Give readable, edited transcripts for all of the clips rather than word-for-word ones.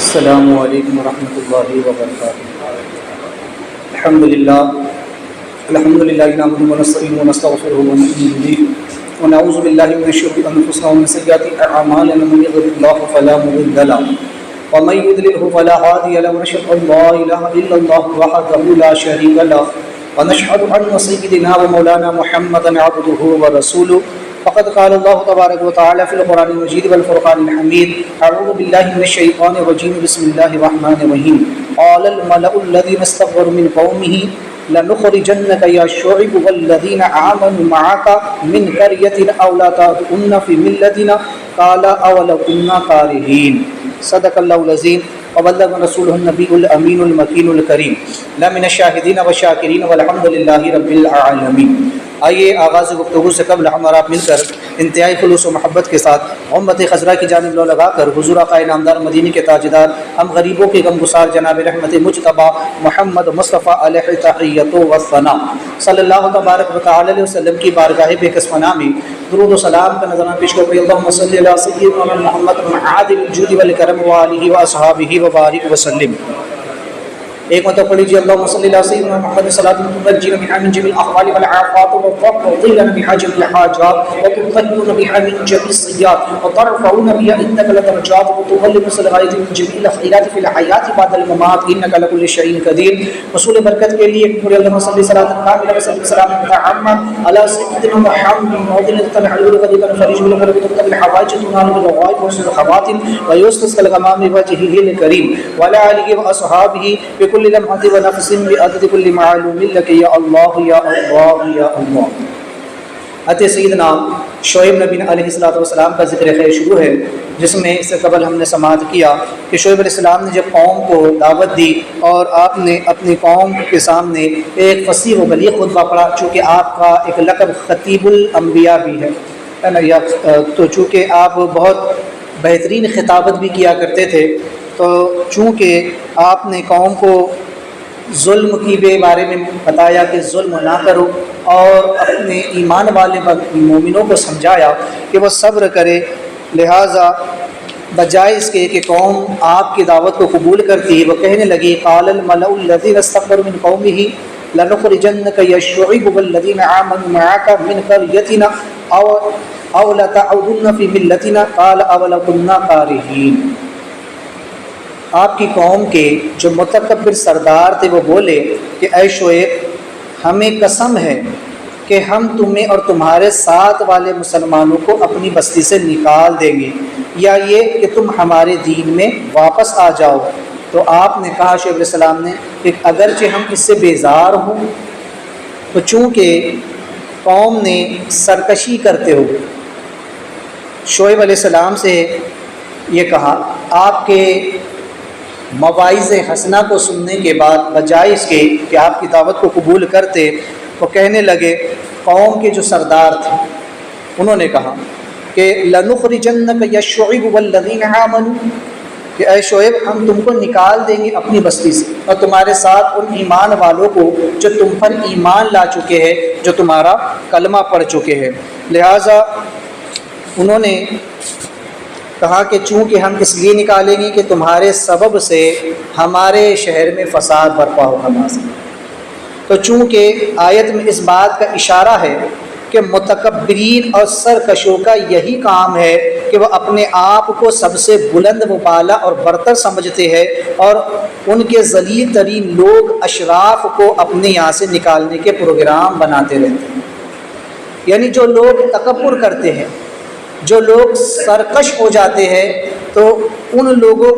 السلام علیکم ورحمۃ اللہ وبرکاتہ۔ الحمد للہ نحمده ونستعینه ونستغفره ونؤمن به ونعوذ باللہ من شرور انفسنا ومن سیئات اعمالنا، من یهده اللہ فلا مضل له ومن یضلل فلا هادی له، ونشهد ان لا الہ الا اللہ وحدہ لا شریک له، ونشهد ان سیدنا ومولانا محمدا عبدہ ورسولہ۔ فقد قال اللہ تبارک وتعالی فی القرآن المجید والفرقان الحمید، اعوذ باللہ من الشیطان الرجیم، بسم اللہ الرحمن الرحیم۔ قال الملأ الذین استكبروا من قومہ لنخرجنک یا شعیب والذین آمنوا معک من قریتنا او لا تعودن فی ملتنا قال اولو کنا کارہین۔ صدق اللہ العظیم وبلغ رسولہ النبی الامین المکین الکریم، لمن الشاہدین والشاکرین والحمد للہ رب العالمین۔ آئیے آغاز گفتگو سے قبل ہم اور آپ مل کر انتہائی خلوص و محبت کے ساتھ امت خضرا کی جانب لو لگا کر حضور آقا نامدار مدینے کے تاجدار، ہم غریبوں کے غم گسار جناب رحمت مجتبیٰ محمد مصطفیٰ علیہ تحیۃ و ثنا صلی اللہ تبارک و تعالی علیہ وسلم کی بارگاہ بے کس پناہ میں درود و سلام کا نذرانہ پیش کرتے ہیں۔ اللہم صلی علی سیدنا محمد معادل الجود والکرم وآلہ واصحابہ وبارک وسلم۔ ایک مرتبہ پڑھ لیجیے، اللہم صلی علی سیدنا محمد صلاۃ تنجینا بہا من جمیع الاحوال والآفات وتقضی لنا بہا جمیع الحاجات وتطهرنا بہا من جمیع السیئات وترفعنا بہا عندک الدرجات وتبلغنا الغایۃ من جمیع الخیرات فی الحیاۃ بعد الممات انک علی کل شیء قدیر۔ حصول برکت کے لیے پورے اللہم صلی صلاۃ کاملہ وسلم سلام متعمہ علی سیدنا محمد موضع تنحل الغدیق فرج بالغرب تقتل الحوائج تنال بالغائب وسر الخواتم ويستسقى الغمام بوجهه الكريم وعلى آلہ واصحابہ بكل لمحة ونفس بعدد كل معلوم لك یا اللہ یا اللہ یا اللہ۔ حضرت سیدنا شعیب نبی علیہ السلام کا ذکر خیر شروع ہے، جس میں اس سے قبل ہم نے سماعت کیا کہ شعیب علیہ السلام نے جب قوم کو دعوت دی اور آپ نے اپنی قوم کے سامنے ایک فصیح و بلیغ خطبہ پڑھا، چونکہ آپ کا ایک لقب خطیب الانبیاء بھی ہے نا، تو چونکہ آپ بہت بہترین خطابت بھی کیا کرتے تھے، تو چونکہ آپ نے قوم کو ظلم کی بارے میں بتایا کہ ظلم نہ کرو، اور اپنے ایمان والے مومنوں کو سمجھایا کہ وہ صبر کرے، لہٰذا بجائے اس کے کہ قوم آپ کی دعوت کو قبول کرتی، وہ کہنے لگی قال الملأ الذین استكبروا من قومہ لنخرجنک یا شعیب والذین آمنوا معک من قریتنا او لتعودن فی ملتنا قال اولو کنا کارہین۔ آپ کی قوم کے جو متکبر سردار تھے وہ بولے کہ اے شعیب، ہمیں قسم ہے کہ ہم تمہیں اور تمہارے ساتھ والے مسلمانوں کو اپنی بستی سے نکال دیں گے، یا یہ کہ تم ہمارے دین میں واپس آ جاؤ۔ تو آپ نے کہا شعیب علیہ السلام نے کہ اگرچہ ہم اس سے بیزار ہوں، تو چونکہ قوم نے سرکشی کرتے ہوئے شعیب علیہ السلام سے یہ کہا، آپ کے مواعظ حسنہ کو سننے کے بعد بجائے اس کے کہ آپ کی دعوت کو قبول کرتے، وہ کہنے لگے، قوم کے جو سردار تھے انہوں نے کہا کہ لنخرجنک یا شعیب والذین آمنوا، کہ اے شعیب ہم تم کو نکال دیں گے اپنی بستی سے، اور تمہارے ساتھ ان ایمان والوں کو جو تم پر ایمان لا چکے ہیں، جو تمہارا کلمہ پڑھ چکے ہیں۔ لہٰذا انہوں نے کہا کہ چونکہ ہم اس لیے نکالیں گے کہ تمہارے سبب سے ہمارے شہر میں فساد برپا ہو حماس۔ تو چونکہ آیت میں اس بات کا اشارہ ہے کہ متکبرین اور سرکشوں کا یہی کام ہے کہ وہ اپنے آپ کو سب سے بلند و بالا اور برتر سمجھتے ہیں، اور ان کے ذلیل ترین لوگ اشراف کو اپنے یہاں سے نکالنے کے پروگرام بناتے رہتے ہیں۔ یعنی جو لوگ تکبر کرتے ہیں، جو لوگ سرکش ہو جاتے ہیں، تو ان لوگوں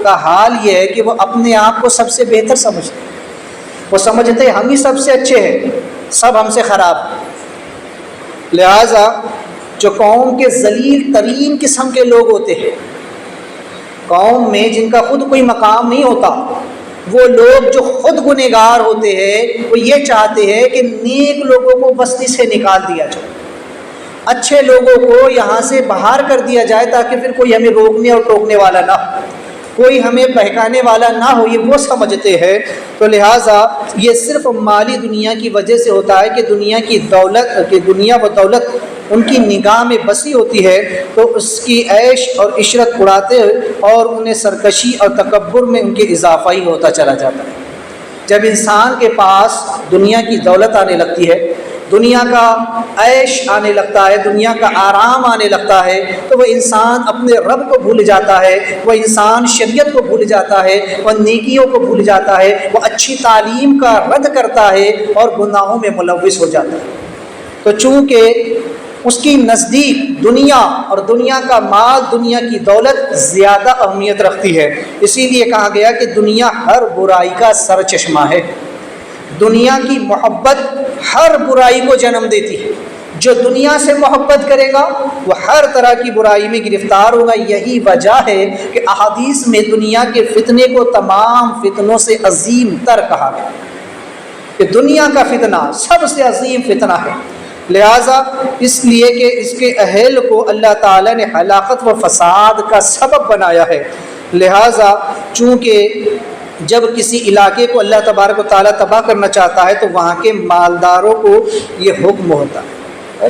کا حال یہ ہے کہ وہ اپنے آپ کو سب سے بہتر سمجھتے ہیں، وہ سمجھتے ہیں ہم ہی سب سے اچھے ہیں، سب ہم سے خراب۔ لہٰذا جو قوم کے ذلیل ترین قسم کے لوگ ہوتے ہیں، قوم میں جن کا خود کوئی مقام نہیں ہوتا، وہ لوگ جو خود گنہگار ہوتے ہیں، وہ یہ چاہتے ہیں کہ نیک لوگوں کو بستی سے نکال دیا جائے، اچھے لوگوں کو یہاں سے باہر کر دیا جائے، تاکہ پھر کوئی ہمیں روکنے اور ٹوکنے والا نہ ہو، کوئی ہمیں بہکانے والا نہ ہو، یہ وہ سمجھتے ہیں۔ تو لہٰذا یہ صرف مالی دنیا کی وجہ سے ہوتا ہے کہ دنیا و دولت ان کی نگاہ میں بسی ہوتی ہے تو اس کی عیش اور عشرت اڑاتے اور انہیں سرکشی اور تکبر میں ان کے اضافہ ہی ہوتا چلا جاتا ہے۔ جب انسان کے پاس دنیا کی دولت آنے لگتی ہے، دنیا کا عیش آنے لگتا ہے، دنیا کا آرام آنے لگتا ہے، تو وہ انسان اپنے رب کو بھول جاتا ہے، وہ انسان شریعت کو بھول جاتا ہے، وہ نیکیوں کو بھول جاتا ہے، وہ اچھی تعلیم کا رد کرتا ہے اور گناہوں میں ملوث ہو جاتا ہے۔ تو چونکہ اس کی نزدیک دنیا اور دنیا کا مال، دنیا کی دولت زیادہ اہمیت رکھتی ہے، اسی لیے کہا گیا کہ دنیا ہر برائی کا سر چشمہ ہے۔ دنیا کی محبت ہر برائی کو جنم دیتی ہے۔ جو دنیا سے محبت کرے گا وہ ہر طرح کی برائی میں گرفتار ہوگا۔ یہی وجہ ہے کہ احادیث میں دنیا کے فتنے کو تمام فتنوں سے عظیم تر کہا گیا، کہ دنیا کا فتنہ سب سے عظیم فتنہ ہے، لہٰذا اس لیے کہ اس کے اہل کو اللہ تعالیٰ نے ہلاکت و فساد کا سبب بنایا ہے۔ لہٰذا چونکہ جب کسی علاقے کو اللہ تبارک و تعالیٰ تباہ کرنا چاہتا ہے تو وہاں کے مالداروں کو یہ حکم ہوتا ہے۔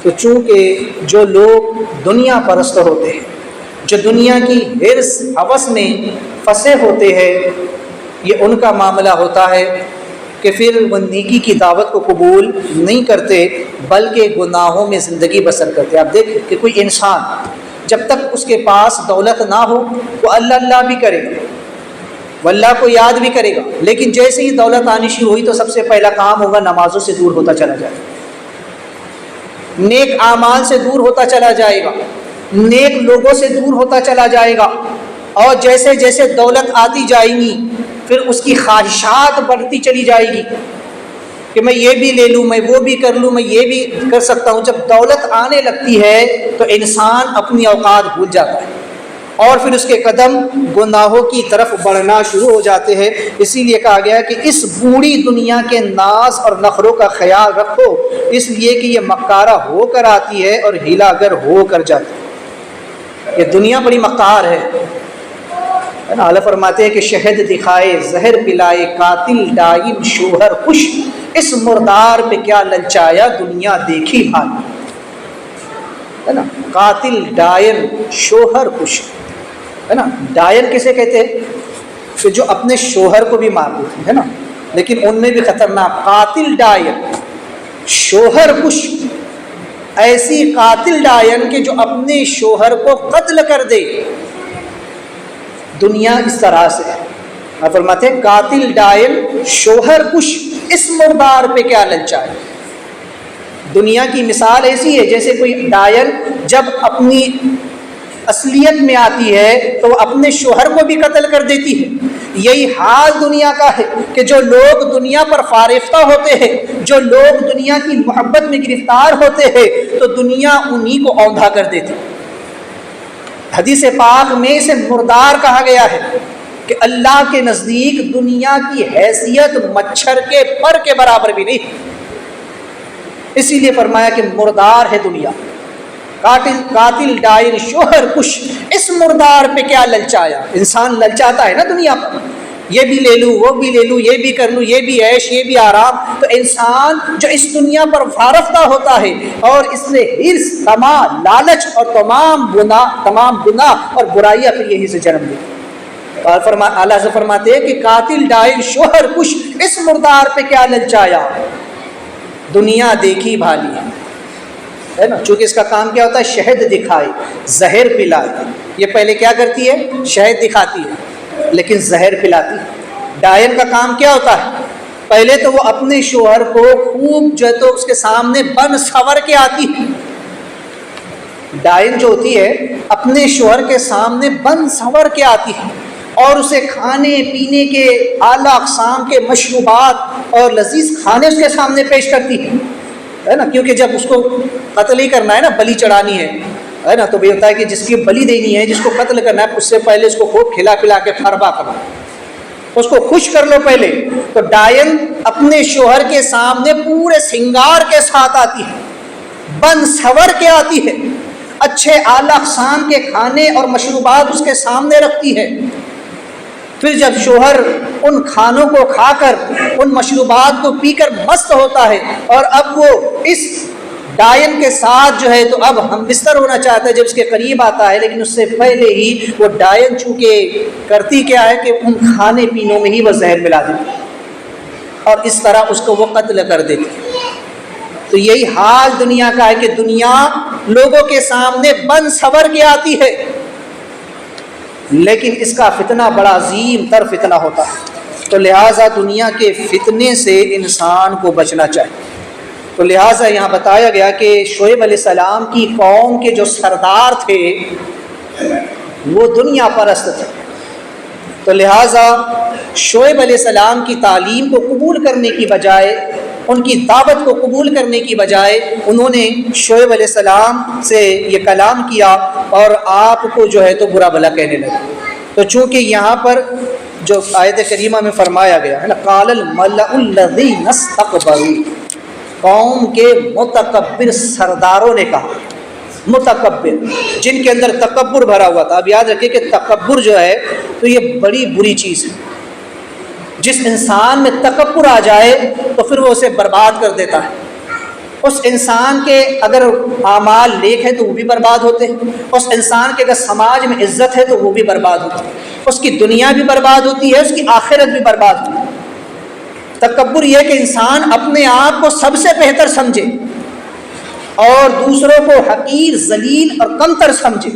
تو چونکہ جو لوگ دنیا پرست ہوتے ہیں، جو دنیا کی حرص ہوس میں پھنسے ہوتے ہیں، یہ ان کا معاملہ ہوتا ہے کہ پھر وہ نیکی کی دعوت کو قبول نہیں کرتے بلکہ گناہوں میں زندگی بسر کرتے۔ آپ دیکھیں کہ کوئی انسان جب تک اس کے پاس دولت نہ ہو وہ اللہ اللہ بھی کرے گا، وہ اللہ کو یاد بھی کرے گا، لیکن جیسے ہی دولت آنی شروع ہوئی تو سب سے پہلا کام ہوگا نمازوں سے دور ہوتا چلا جائے گا، نیک اعمال سے دور ہوتا چلا جائے گا، نیک لوگوں سے دور ہوتا چلا جائے گا، اور جیسے جیسے دولت آتی جائے گی پھر اس کی خواہشات بڑھتی چلی جائے گی کہ میں یہ بھی لے لوں، میں وہ بھی کر لوں، میں یہ بھی کر سکتا ہوں۔ جب دولت آنے لگتی ہے تو انسان اپنی اوقات بھول جاتا ہے اور پھر اس کے قدم گناہوں کی طرف بڑھنا شروع ہو جاتے ہیں۔ اسی لیے کہا گیا کہ اس بوڑھی دنیا کے ناز اور نخروں کا خیال رکھو، اس لیے کہ یہ مکارہ ہو کر آتی ہے اور ہیلا گر ہو کر جاتی ہے۔ یہ دنیا بڑی مکار ہے۔ اعلیٰ فرماتے ہیں کہ شہد دکھائے، زہر پلائے، قاتل ڈائن شوہر خوش، اس مردار پہ کیا للچایا دنیا دیکھی بھالی، ہے نا۔ قاتل ڈائن شوہر خوش، ہے نا۔ ڈائن کسے کہتے ہیں؟ کہ جو اپنے شوہر کو بھی مار دیتے ہیں نا، لیکن ان میں بھی خطرناک قاتل ڈائن شوہر خوش، ایسی قاتل ڈائن کہ جو اپنے شوہر کو قتل کر دے۔ دنیا اس طرح سے ہے۔ آپ فرماتے ہیں قاتل ڈائن شوہر خوش، اس مردار پہ کیا للچائے۔ دنیا کی مثال ایسی ہے جیسے کوئی ڈائن جب اپنی اصلیت میں آتی ہے تو وہ اپنے شوہر کو بھی قتل کر دیتی ہے۔ یہی حال دنیا کا ہے کہ جو لوگ دنیا پر فارفتہ ہوتے ہیں، جو لوگ دنیا کی محبت میں گرفتار ہوتے ہیں تو دنیا انہی کو اوندھا کر دیتی۔ حدیث پاک میں اسے مردار کہا گیا ہے کہ اللہ کے نزدیک دنیا کی حیثیت مچھر کے پر کے برابر بھی نہیں، اسی لیے فرمایا کہ مردار ہے دنیا۔ قاتل ڈائن شوہر خوش، اس مردار پہ کیا للچایا۔ انسان للچاتا ہے نا دنیا پر، یہ بھی لے لوں، وہ بھی لے لوں، یہ بھی کر لوں، یہ بھی عیش، یہ بھی آرام۔ تو انسان جو اس دنیا پر وارفتہ ہوتا ہے اور اس سے حرص، طمع، لالچ اور تمام گناہ اور برائیاں پھر یہی سے جنم لیتی۔ اور اللہ سے فرماتے ہیں کہ قاتل ڈائن شوہر خوش، اس مردار پہ کیا للچایا دنیا دیکھی بھالی ہے نا۔ چونکہ اس کا کام کیا ہوتا ہے؟ شہد دکھائے، زہر پلائے۔ یہ پہلے کیا کرتی ہے؟ شہد دکھاتی ہے لیکن زہر پلاتی ہے۔ ڈائن کا کام کیا ہوتا ہے؟ پہلے تو وہ اپنے شوہر کو خوب جو ہے تو اس کے سامنے بن سنور کے آتی ہے۔ ڈائن جو ہوتی ہے اپنے شوہر کے سامنے بن سنور کے آتی ہے اور اسے کھانے پینے کے اعلیٰ اقسام کے مشروبات اور لذیذ کھانے اس کے سامنے پیش کرتی ہے نا، کیونکہ جب اس کو قتل ہی کرنا ہے نا، بلی چڑھانی ہے نا، تو یہ ہوتا ہے کہ جس کی بلی دینی ہے، جس کو قتل کرنا ہے، اس سے پہلے اس کو خوب کھلا پلا کے فربا کرو، اس کو خوش کر لو پہلے۔ تو ڈائن اپنے شوہر کے سامنے پورے سنگار کے ساتھ آتی ہے، بن سنور کے آتی ہے، اچھے اعلیٰ اقسام کے کھانے اور مشروبات اس کے سامنے رکھتی ہے۔ پھر جب شوہر ان کھانوں کو کھا کر، ان مشروبات کو پی کر مست ہوتا ہے اور اب وہ اس ڈائن کے ساتھ جو ہے تو اب ہم بستر ہونا چاہتا ہے جب اس کے قریب آتا ہے، لیکن اس سے پہلے ہی وہ ڈائن چونکہ کرتی کیا ہے کہ ان کھانے پینوں میں ہی وہ زہر ملا دیتی اور اس طرح اس کو وہ قتل کر دیتی۔ تو یہی حال دنیا کا ہے کہ دنیا لوگوں کے سامنے بن سنور کے آتی ہے، لیکن اس کا فتنہ بڑا عظیم تر فتنہ ہوتا ہے۔ تو لہٰذا دنیا کے فتنے سے انسان کو بچنا چاہیے۔ تو لہٰذا یہاں بتایا گیا کہ شعیب علیہ السلام کی قوم کے جو سردار تھے وہ دنیا پرست تھے، تو لہٰذا شعیب علیہ السلام کی تعلیم کو قبول کرنے کی بجائے، ان کی دعوت کو قبول کرنے کی بجائے انہوں نے شعیب علیہ السلام سے یہ کلام کیا اور آپ کو جو ہے تو برا بھلا کہنے لگے۔ تو چونکہ یہاں پر جو آیت کریمہ میں فرمایا گیا ہے نا، قال الملأ الذین استکبروا، قوم کے متکبر سرداروں نے کہا، متکبر جن کے اندر تکبر بھرا ہوا تھا۔ اب یاد رکھیں کہ تکبر جو ہے تو یہ بڑی بری چیز ہے۔ جس انسان میں تکبر آ جائے تو پھر وہ اسے برباد کر دیتا ہے۔ اس انسان کے اگر اعمال نیک ہیں تو وہ بھی برباد ہوتے ہیں، اس انسان کے اگر سماج میں عزت ہے تو وہ بھی برباد ہوتی ہے، اس کی دنیا بھی برباد ہوتی ہے، اس کی آخرت بھی برباد ہوتی ہے۔ تکبر یہ کہ انسان اپنے آپ کو سب سے بہتر سمجھے اور دوسروں کو حقیر، ذلیل اور کمتر سمجھے،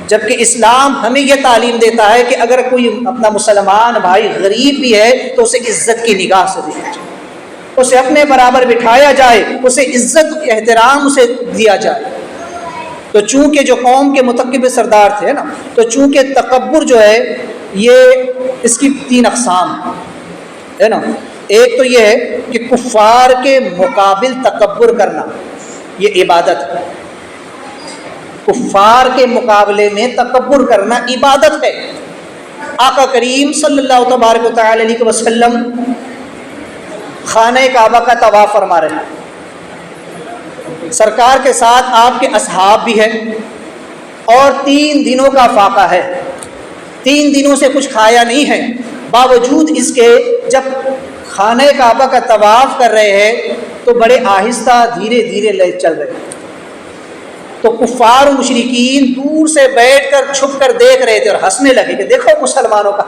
جبکہ اسلام ہمیں یہ تعلیم دیتا ہے کہ اگر کوئی اپنا مسلمان بھائی غریب بھی ہے تو اسے عزت کی نگاہ سے دیکھا جائے، اسے اپنے برابر بٹھایا جائے، اسے عزت احترام اسے دیا جائے۔ تو چونکہ جو قوم کے متکبر سردار تھے نا، تو چونکہ تکبر جو ہے یہ اس کی 3 اقسام ہے نا۔ ایک تو یہ ہے کہ کفار کے مقابل تکبر کرنا، یہ عبادت ہے۔ کفار کے مقابلے میں تکبر کرنا عبادت ہے۔ آقا کریم صلی اللہ تبارک و تعالی علیہ وسلم خانہ کعبہ کا طواف فرما رہے ہیں، سرکار کے ساتھ آپ کے اصحاب بھی ہیں اور 3 دنوں کا فاقہ ہے، 3 دنوں سے کچھ کھایا نہیں ہے۔ باوجود اس کے جب خانہ کعبہ کا طواف کر رہے ہیں تو بڑے آہستہ دھیرے دھیرے لے چل رہے ہیں۔ تو کفار و مشرکین دور سے بیٹھ کر چھپ کر دیکھ رہے تھے اور ہنسنے لگے کہ دیکھو مسلمانوں کا،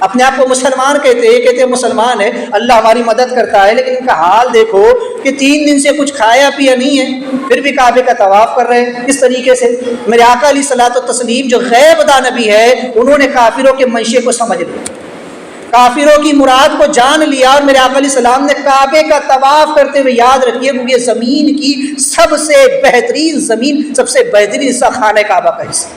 اپنے آپ کو مسلمان کہتے ہیں، کہتے ہیں مسلمان ہے، اللہ ہماری مدد کرتا ہے، لیکن ان کا حال دیکھو کہ 3 دن سے کچھ کھایا پیا نہیں ہے، پھر بھی کعبے کا طواف کر رہے ہیں اس طریقے سے۔ میرے آقا علیہ الصلوۃ والتسلیم جو غیب داں نبی ہے، انہوں نے کافروں کے منشے کو سمجھ لیا، کافروں کی مراد کو جان لیا، اور میرے آقا علیہ السلام نے کعبے کا طواف کرتے ہوئے، یاد رکھیے یہ زمین کی سب سے بہترین زمین، سب سے بہترین حصہ خانہ کعبہ کا حصہ،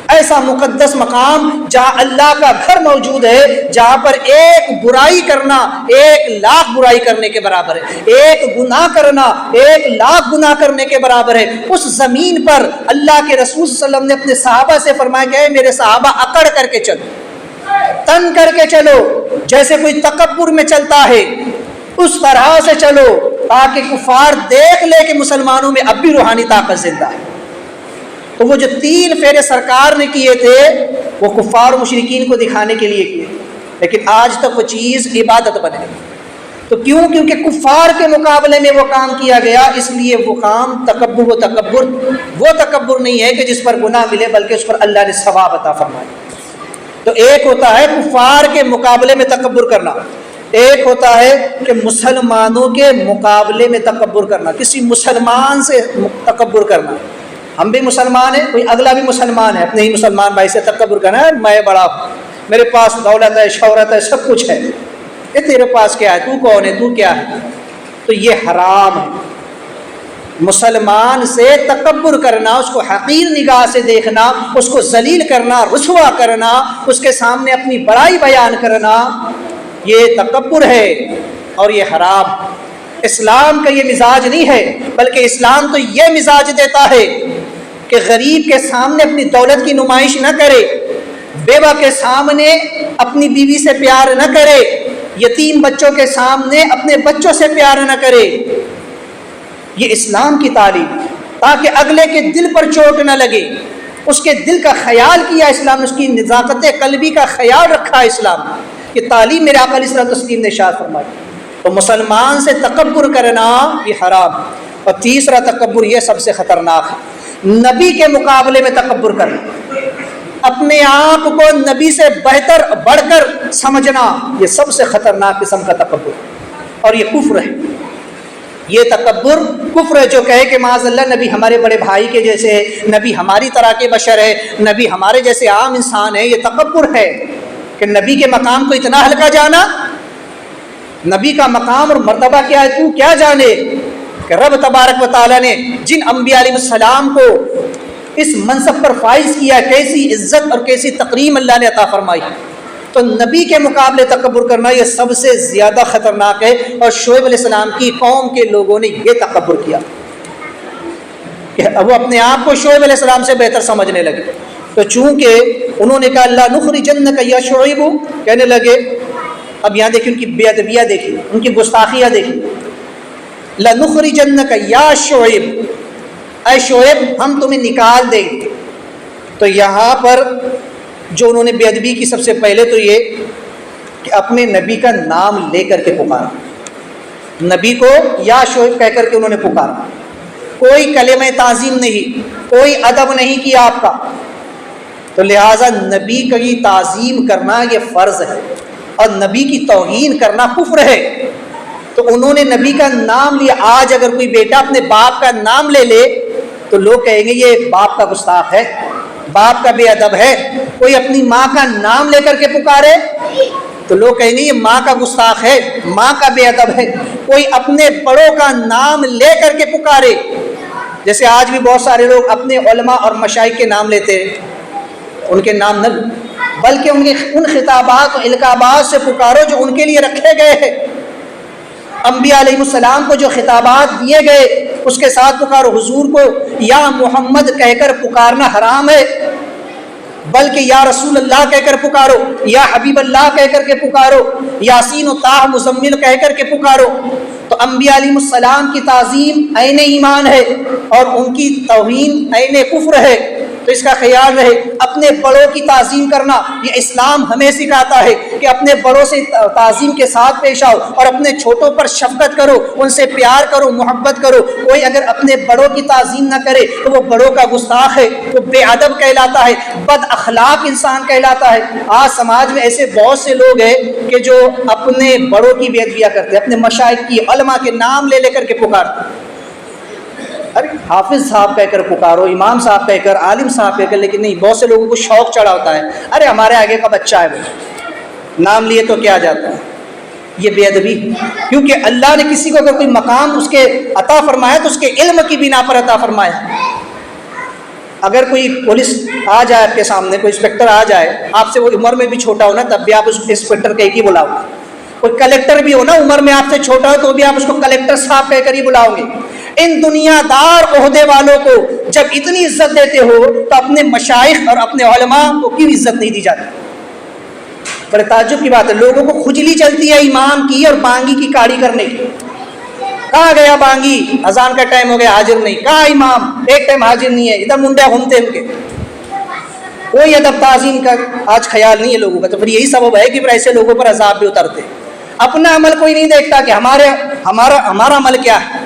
ایسا مقدس مقام جہاں اللہ کا گھر موجود ہے، جہاں پر ایک برائی کرنا 1,00,000 برائی کرنے کے برابر ہے، ایک گناہ کرنا 1,00,000 گناہ کرنے کے برابر ہے۔ اس زمین پر اللہ کے رسول صلی اللہ علیہ وسلم نے اپنے صحابہ سے فرمایا کہ اے میرے صحابہ اکڑ کر کے چلو، تن کر کے چلو، جیسے کوئی تکبر میں چلتا ہے اس طرح سے چلو، تاکہ کفار دیکھ لے کہ مسلمانوں میں اب بھی روحانی طاقت زندہ ہے۔ تو وہ جو 3 پھیرے سرکار نے کیے تھے وہ کفار و مشرکین کو دکھانے کے لیے کیے، لیکن آج تک وہ چیز عبادت بنے۔ تو کیوں؟ کیونکہ کفار کے مقابلے میں وہ کام کیا گیا، اس لیے وہ کام تکبر وہ تکبر نہیں ہے کہ جس پر گناہ ملے، بلکہ اس پر اللہ نے ثواب عطا فرمایا۔ تو ایک ہوتا ہے کفار کے مقابلے میں تکبر کرنا، ایک ہوتا ہے کہ مسلمانوں کے مقابلے میں تکبر کرنا، کسی مسلمان سے تکبر کرنا۔ ہم بھی مسلمان ہیں، کوئی اگلا بھی مسلمان ہے، اپنے ہی مسلمان بھائی سے تکبر کرنا ہے، میں بڑا ہوں، میرے پاس دولت ہے، شہرت ہے، سب کچھ ہے، یہ تیرے پاس کیا ہے، تو کون ہے، تو کیا ہے؟ تو یہ حرام ہے۔ مسلمان سے تکبر کرنا، اس کو حقیر نگاہ سے دیکھنا، اس کو ذلیل کرنا، رسوا کرنا، اس کے سامنے اپنی بڑائی بیان کرنا، یہ تکبر ہے اور یہ حرام۔ اسلام کا یہ مزاج نہیں ہے، بلکہ اسلام تو یہ مزاج دیتا ہے کہ غریب کے سامنے اپنی دولت کی نمائش نہ کرے، بیوہ کے سامنے اپنی بیوی سے پیار نہ کرے، یتیم بچوں کے سامنے اپنے بچوں سے پیار نہ کرے۔ یہ اسلام کی تعلیم، تاکہ اگلے کے دل پر چوٹ نہ لگے، اس کے دل کا خیال کیا اسلام نے، اس کی نزاکت قلبی کا خیال رکھا اسلام، یہ تعلیم میرے آقا علیہ الصلوۃ والتسلیم نے ارشاد فرمائی۔ تو مسلمان سے تکبر کرنا یہ حرام. اور تیسرا تکبر یہ سب سے خطرناک ہے، نبی کے مقابلے میں تکبر کرنا، اپنے آپ کو نبی سے بہتر بڑھ کر سمجھنا، یہ سب سے خطرناک قسم کا تکبر، اور یہ کفر ہے. یہ تکبر کفر ہے جو کہے کہ معاذ اللہ نبی ہمارے بڑے بھائی کے جیسے ہے، نبی ہماری طرح کے بشر ہے، نبی ہمارے جیسے عام انسان ہے. یہ تکبر ہے کہ نبی کے مقام کو اتنا ہلکا جانا. نبی کا مقام اور مرتبہ کیا ہے تو کیا جانے کہ رب تبارک و تعالیٰ نے جن انبیاء علیہ السلام کو اس منصب پر فائز کیا، کیسی عزت اور کیسی تکریم اللہ نے عطا فرمائی. تو نبی کے مقابلے تکبر کرنا یہ سب سے زیادہ خطرناک ہے. اور شعیب علیہ السلام کی قوم کے لوگوں نے یہ تکبر کیا کہ وہ اپنے آپ کو شعیب علیہ السلام سے بہتر سمجھنے لگے. تو چونکہ انہوں نے کہا اللہ نخرجنک یا شعیب، کہنے لگے. اب یہاں دیکھیں ان کی بے ادبیاں دیکھیں، ان کی گستاخیاں دیکھیں. لنخرجنک یا شعیب، اے شعیب ہم تمہیں نکال دیں گے. تو یہاں پر جو انہوں نے بے ادبی کی سب سے پہلے تو یہ کہ اپنے نبی کا نام لے کر کے پکارا، نبی کو یا شعیب کہہ کر کے انہوں نے پکارا. کوئی کلمہ تعظیم نہیں، کوئی ادب نہیں کیا آپ کا. تو لہٰذا نبی کی تعظیم کرنا یہ فرض ہے، اور نبی کی توہین کرنا کفر ہے. تو انہوں نے نبی کا نام لیا. آج اگر کوئی بیٹا اپنے باپ کا نام لے لے تو لوگ کہیں گے یہ باپ کا گستاخ ہے، باپ کا بے ادب ہے. کوئی اپنی ماں کا نام لے کر کے پکارے تو لوگ کہیں گے یہ ماں کا گستاخ ہے، ماں کا بے ادب ہے. کوئی اپنے بڑوں کا نام لے کر کے پکارے، جیسے آج بھی بہت سارے لوگ اپنے علماء اور مشائخ کے نام لیتے ہیں، ان کے نام نہ بلکہ ان خطابات و القابات سے پکارو جو ان کے لیے رکھے گئے ہیں. انبیاء علیہ السلام کو جو خطابات دیے گئے اس کے ساتھ پکارو. حضور کو یا محمد کہہ کر پکارنا حرام ہے، بلکہ یا رسول اللہ کہہ کر پکارو، یا حبیب اللہ کہہ کر کے پکارو، یاسین و طٰہٰ مزمل کہہ کر کے پکارو. تو انبیاء علیہ السلام کی تعظیم عین ایمان ہے اور ان کی توہین عین کفر ہے. تو اس کا خیال رہے. اپنے بڑوں کی تعظیم کرنا یہ اسلام ہمیں سکھاتا ہے کہ اپنے بڑوں سے تعظیم کے ساتھ پیش آؤ اور اپنے چھوٹوں پر شفقت کرو، ان سے پیار کرو، محبت کرو. کوئی اگر اپنے بڑوں کی تعظیم نہ کرے تو وہ بڑوں کا گستاخ ہے، وہ بے ادب کہلاتا ہے، بد اخلاق انسان کہلاتا ہے. آج سماج میں ایسے بہت سے لوگ ہیں کہ جو اپنے بڑوں کی بے ادبیاں کرتے ہیں، اپنے مشائخ کی، علماء کے نام لے لے کر کے پکارتے ہیں. ارے حافظ صاحب کہہ کر پکارو، امام صاحب کہہ کر، عالم صاحب کہہ کر. لیکن نہیں، بہت سے لوگوں کو شوق چڑھا ہوتا ہے، ارے ہمارے آگے کا بچہ ہے، وہ نام لیے تو کیا جاتا ہے. یہ بے ادبی، کیونکہ اللہ نے کسی کو اگر کوئی مقام اس کے عطا فرمایا تو اس کے علم کی بنا پر عطا فرمایا. اگر کوئی پولیس آ جائے آپ کے سامنے، کوئی انسپکٹر آ جائے آپ سے، وہ عمر میں بھی چھوٹا ہو نا، تب بھی آپ اس انسپکٹر کہہ کے بلاؤ. کوئی کلیکٹر بھی ہو نا، عمر میں آپ سے چھوٹا ہو، تو بھی آپ اس کو کلیکٹر صاحب کہہ کر ہی بلاؤ گے. ان دنیا دار عہدے والوں کو جب اتنی عزت دیتے ہو تو اپنے مشائخ اور اپنے علماء کو کیوں عزت نہیں دی جاتی؟ بڑے تعجب کی بات ہے. لوگوں کو کھجلی چلتی ہے امام کی اور بانگی کی کاڑی کرنے کی. کہاں گیا بانگی؟ اذان کا ٹائم ہو گیا، حاضر نہیں. کہاں امام؟ ایک ٹائم حاضر نہیں ہے. ادھر منڈے گھومتے ان کے. کوئی ادب تعظیم کا آج خیال نہیں ہے لوگوں کا. تو پھر یہی سبب ہے کہ پھر ایسے لوگوں پر عذاب بھی اترتے. اپنا عمل کوئی نہیں دیکھتا کہ ہمارا عمل کیا ہے،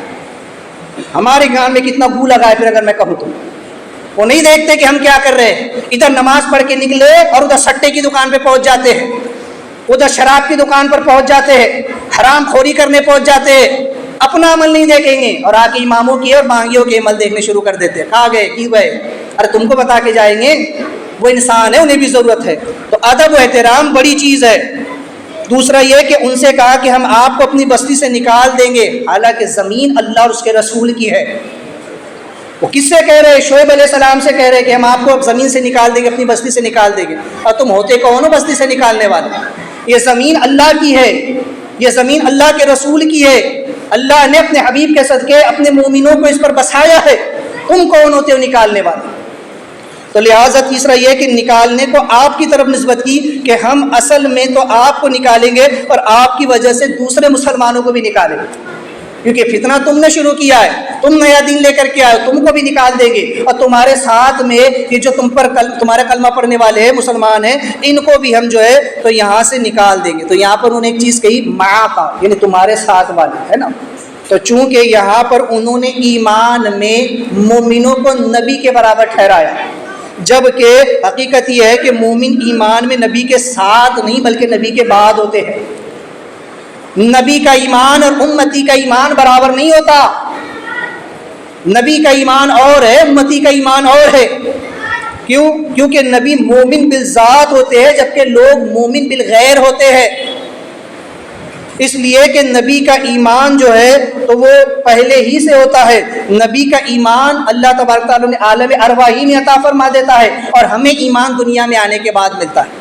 ہمارے گان میں کتنا بو لگا ہے. پھر اگر میں کہوں تو وہ نہیں دیکھتے کہ ہم کیا کر رہے ہیں. ادھر نماز پڑھ کے نکلے اور ادھر سٹے کی دکان پہ پہنچ جاتے ہیں، ادھر شراب کی دکان پر پہنچ جاتے ہیں، حرام خوری کرنے پہنچ جاتے ہیں. اپنا عمل نہیں دیکھیں گے اور آ کے اماموں کی اور بانگیوں کے عمل دیکھنے شروع کر دیتے ہیں. کہاں گئے، کی گئے؟ ارے تم کو بتا کے جائیں گے، وہ انسان ہے، انہیں بھی ضرورت ہے. تو ادب و احترام بڑی چیز ہے. دوسرا یہ کہ ان سے کہا کہ ہم آپ کو اپنی بستی سے نکال دیں گے، حالانکہ زمین اللہ اور اس کے رسول کی ہے. وہ کس سے کہہ رہے؟ شعیب علیہ السلام سے کہہ رہے کہ ہم آپ کو زمین سے نکال دیں گے، اپنی بستی سے نکال دیں گے. اور تم ہوتے کون ہو بستی سے نکالنے والے؟ یہ زمین اللہ کی ہے، یہ زمین اللہ کے رسول کی ہے. اللہ نے اپنے حبیب کے صدقے اپنے مومنوں کو اس پر بسایا ہے. تم کون ہوتے ہو نکالنے والے؟ تو لہٰذا تیسرا یہ کہ نکالنے کو آپ کی طرف نسبت کی کہ ہم اصل میں تو آپ کو نکالیں گے اور آپ کی وجہ سے دوسرے مسلمانوں کو بھی نکالیں گے. کیونکہ فتنہ تم نے شروع کیا ہے، تم نیا دین لے کر کے آئے، تم کو بھی نکال دیں گے، اور تمہارے ساتھ میں یہ جو تم پر تمہارا کلمہ پڑھنے والے ہیں، مسلمان ہیں، ان کو بھی ہم جو ہے تو یہاں سے نکال دیں گے۔ تو یہاں پر انہوں نے ایک چیز کہی، معاقا، یعنی تمہارے ساتھ والے، ہے نا۔ تو چونکہ یہاں پر انہوں نے ایمان میں مومنوں کو نبی کے برابر ٹھہرایا، جبکہ حقیقت یہ ہے کہ مومن ایمان میں نبی کے ساتھ نہیں بلکہ نبی کے بعد ہوتے ہیں۔ نبی کا ایمان اور امتی کا ایمان برابر نہیں ہوتا، نبی کا ایمان اور ہے، امتی کا ایمان اور ہے۔ کیوں؟ کیونکہ نبی مومن بالذات ہوتے ہیں جبکہ لوگ مومن بالغیر ہوتے ہیں۔ اس لیے کہ نبی کا ایمان جو ہے تو وہ پہلے ہی سے ہوتا ہے، نبی کا ایمان اللہ تبارک تعالیٰ نے عالم ارواحی میں عطا فرما دیتا ہے، اور ہمیں ایمان دنیا میں آنے کے بعد ملتا ہے۔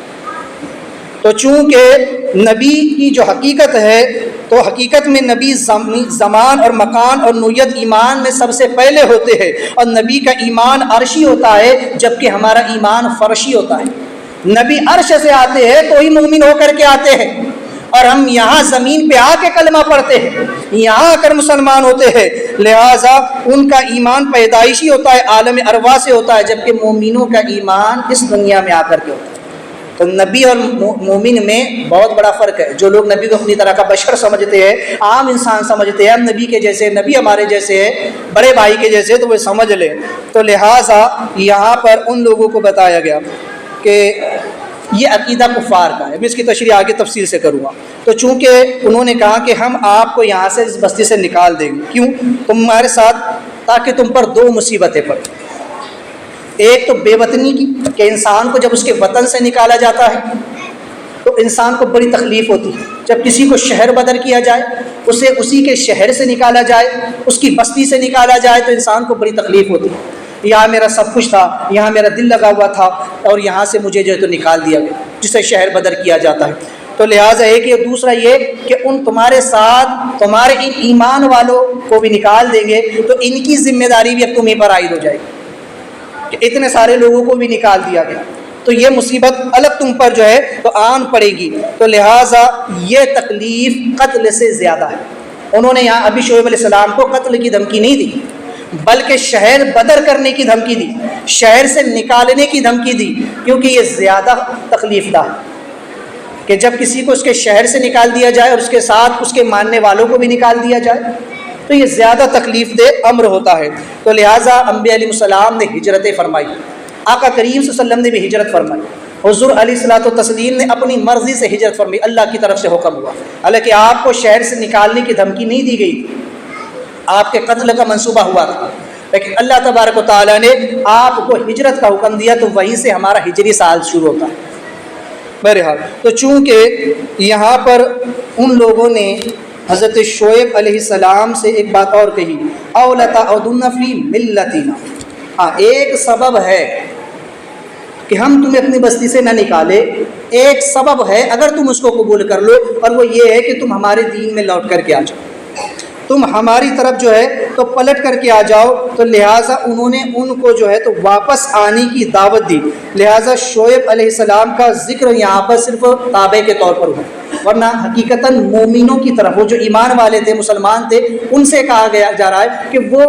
تو چونکہ نبی کی جو حقیقت ہے تو حقیقت میں نبی زمان اور مکان اور نوعیت ایمان میں سب سے پہلے ہوتے ہیں، اور نبی کا ایمان عرشی ہوتا ہے جبکہ ہمارا ایمان فرشی ہوتا ہے۔ نبی عرش سے آتے ہیں تو ہی مومن ہو کر کے آتے ہیں، اور ہم یہاں زمین پہ آ کے کلمہ پڑھتے ہیں، یہاں آ کر مسلمان ہوتے ہیں، لہٰذا ان کا ایمان پیدائشی ہوتا ہے، عالم ارواح سے ہوتا ہے، جبکہ مومنوں کا ایمان اس دنیا میں آ کر کے ہوتا ہے۔ تو نبی اور مومن میں بہت بڑا فرق ہے۔ جو لوگ نبی کو اپنی طرح کا بشر سمجھتے ہیں، عام انسان سمجھتے ہیں، ہم نبی کے جیسے، نبی ہمارے جیسے ہیں، بڑے بھائی کے جیسے، تو وہ سمجھ لیں۔ تو لہٰذا یہاں پر ان لوگوں کو بتایا گیا کہ یہ عقیدہ کفار کا ہے۔ میں اس کی تشریح آگے تفصیل سے کروں گا۔ تو چونکہ انہوں نے کہا کہ ہم آپ کو یہاں سے اس بستی سے نکال دیں گے، کیوں؟ تمہارے ساتھ، تاکہ تم پر دو مصیبتیں پڑیں۔ ایک تو بے وطنی کی، کہ انسان کو جب اس کے وطن سے نکالا جاتا ہے تو انسان کو بڑی تکلیف ہوتی ہے۔ جب کسی کو شہر بدر کیا جائے، اسے اسی کے شہر سے نکالا جائے، اس کی بستی سے نکالا جائے، تو انسان کو بڑی تکلیف ہوتی ہے۔ یہاں میرا سب کچھ تھا، یہاں میرا دل لگا ہوا تھا، اور یہاں سے مجھے جو ہے تو نکال دیا گیا، جسے شہر بدر کیا جاتا ہے۔ تو لہٰذا ایک یہ، دوسرا یہ کہ ان تمہارے ساتھ تمہارے ان ایمان والوں کو بھی نکال دیں گے، تو ان کی ذمہ داری بھی اب تمہیں پر عائد ہو جائے گی کہ اتنے سارے لوگوں کو بھی نکال دیا گیا، تو یہ مصیبت الگ تم پر جو ہے تو آن پڑے گی۔ تو لہٰذا یہ تکلیف قتل سے زیادہ ہے۔ انہوں نے یہاں ابھی شعیب علیہ السلام کو قتل کی دھمکی نہیں دی، بلکہ شہر بدر کرنے کی دھمکی دی، شہر سے نکالنے کی دھمکی دی، کیونکہ یہ زیادہ تکلیف دہ ہے کہ جب کسی کو اس کے شہر سے نکال دیا جائے اور اس کے ساتھ اس کے ماننے والوں کو بھی نکال دیا جائے، تو یہ زیادہ تکلیف دہ امر ہوتا ہے۔ تو لہٰذا انبیاء علیہ السلام نے ہجرتیں فرمائی، آقا کریم صلی اللہ علیہ وسلم نے بھی ہجرت فرمائی، حضور علیہ الصلوۃ والتسلیم نے اپنی مرضی سے ہجرت فرمائی، اللہ کی طرف سے حکم ہوا۔ حالانکہ آپ کو شہر سے نکالنے کی دھمکی نہیں دی گئی تھی، آپ کے قتل کا منصوبہ ہوا تھا، لیکن اللہ تبارک و تعالیٰ نے آپ کو ہجرت کا حکم دیا، تو وہیں سے ہمارا ہجری سال شروع ہوتا ہے۔ بہرحال، تو چونکہ یہاں پر ان لوگوں نے حضرت شعیب علیہ السلام سے ایک بات اور کہی، اولتعودن فی ملتنا، ہاں ایک سبب ہے کہ ہم تمہیں اپنی بستی سے نہ نکالے، ایک سبب ہے اگر تم اس کو قبول کر لو، اور وہ یہ ہے کہ تم ہمارے دین میں لوٹ کر کے آ جاؤ، تم ہماری طرف جو ہے تو پلٹ کر کے آ جاؤ۔ تو لہٰذا انہوں نے ان کو جو ہے تو واپس آنے کی دعوت دی۔ لہٰذا شعیب علیہ السلام کا ذکر یہاں پر صرف تابع کے طور پر ہوا، ورنہ حقیقتاً مومنوں کی طرف، وہ جو ایمان والے تھے، مسلمان تھے، ان سے کہا جا رہا ہے کہ وہ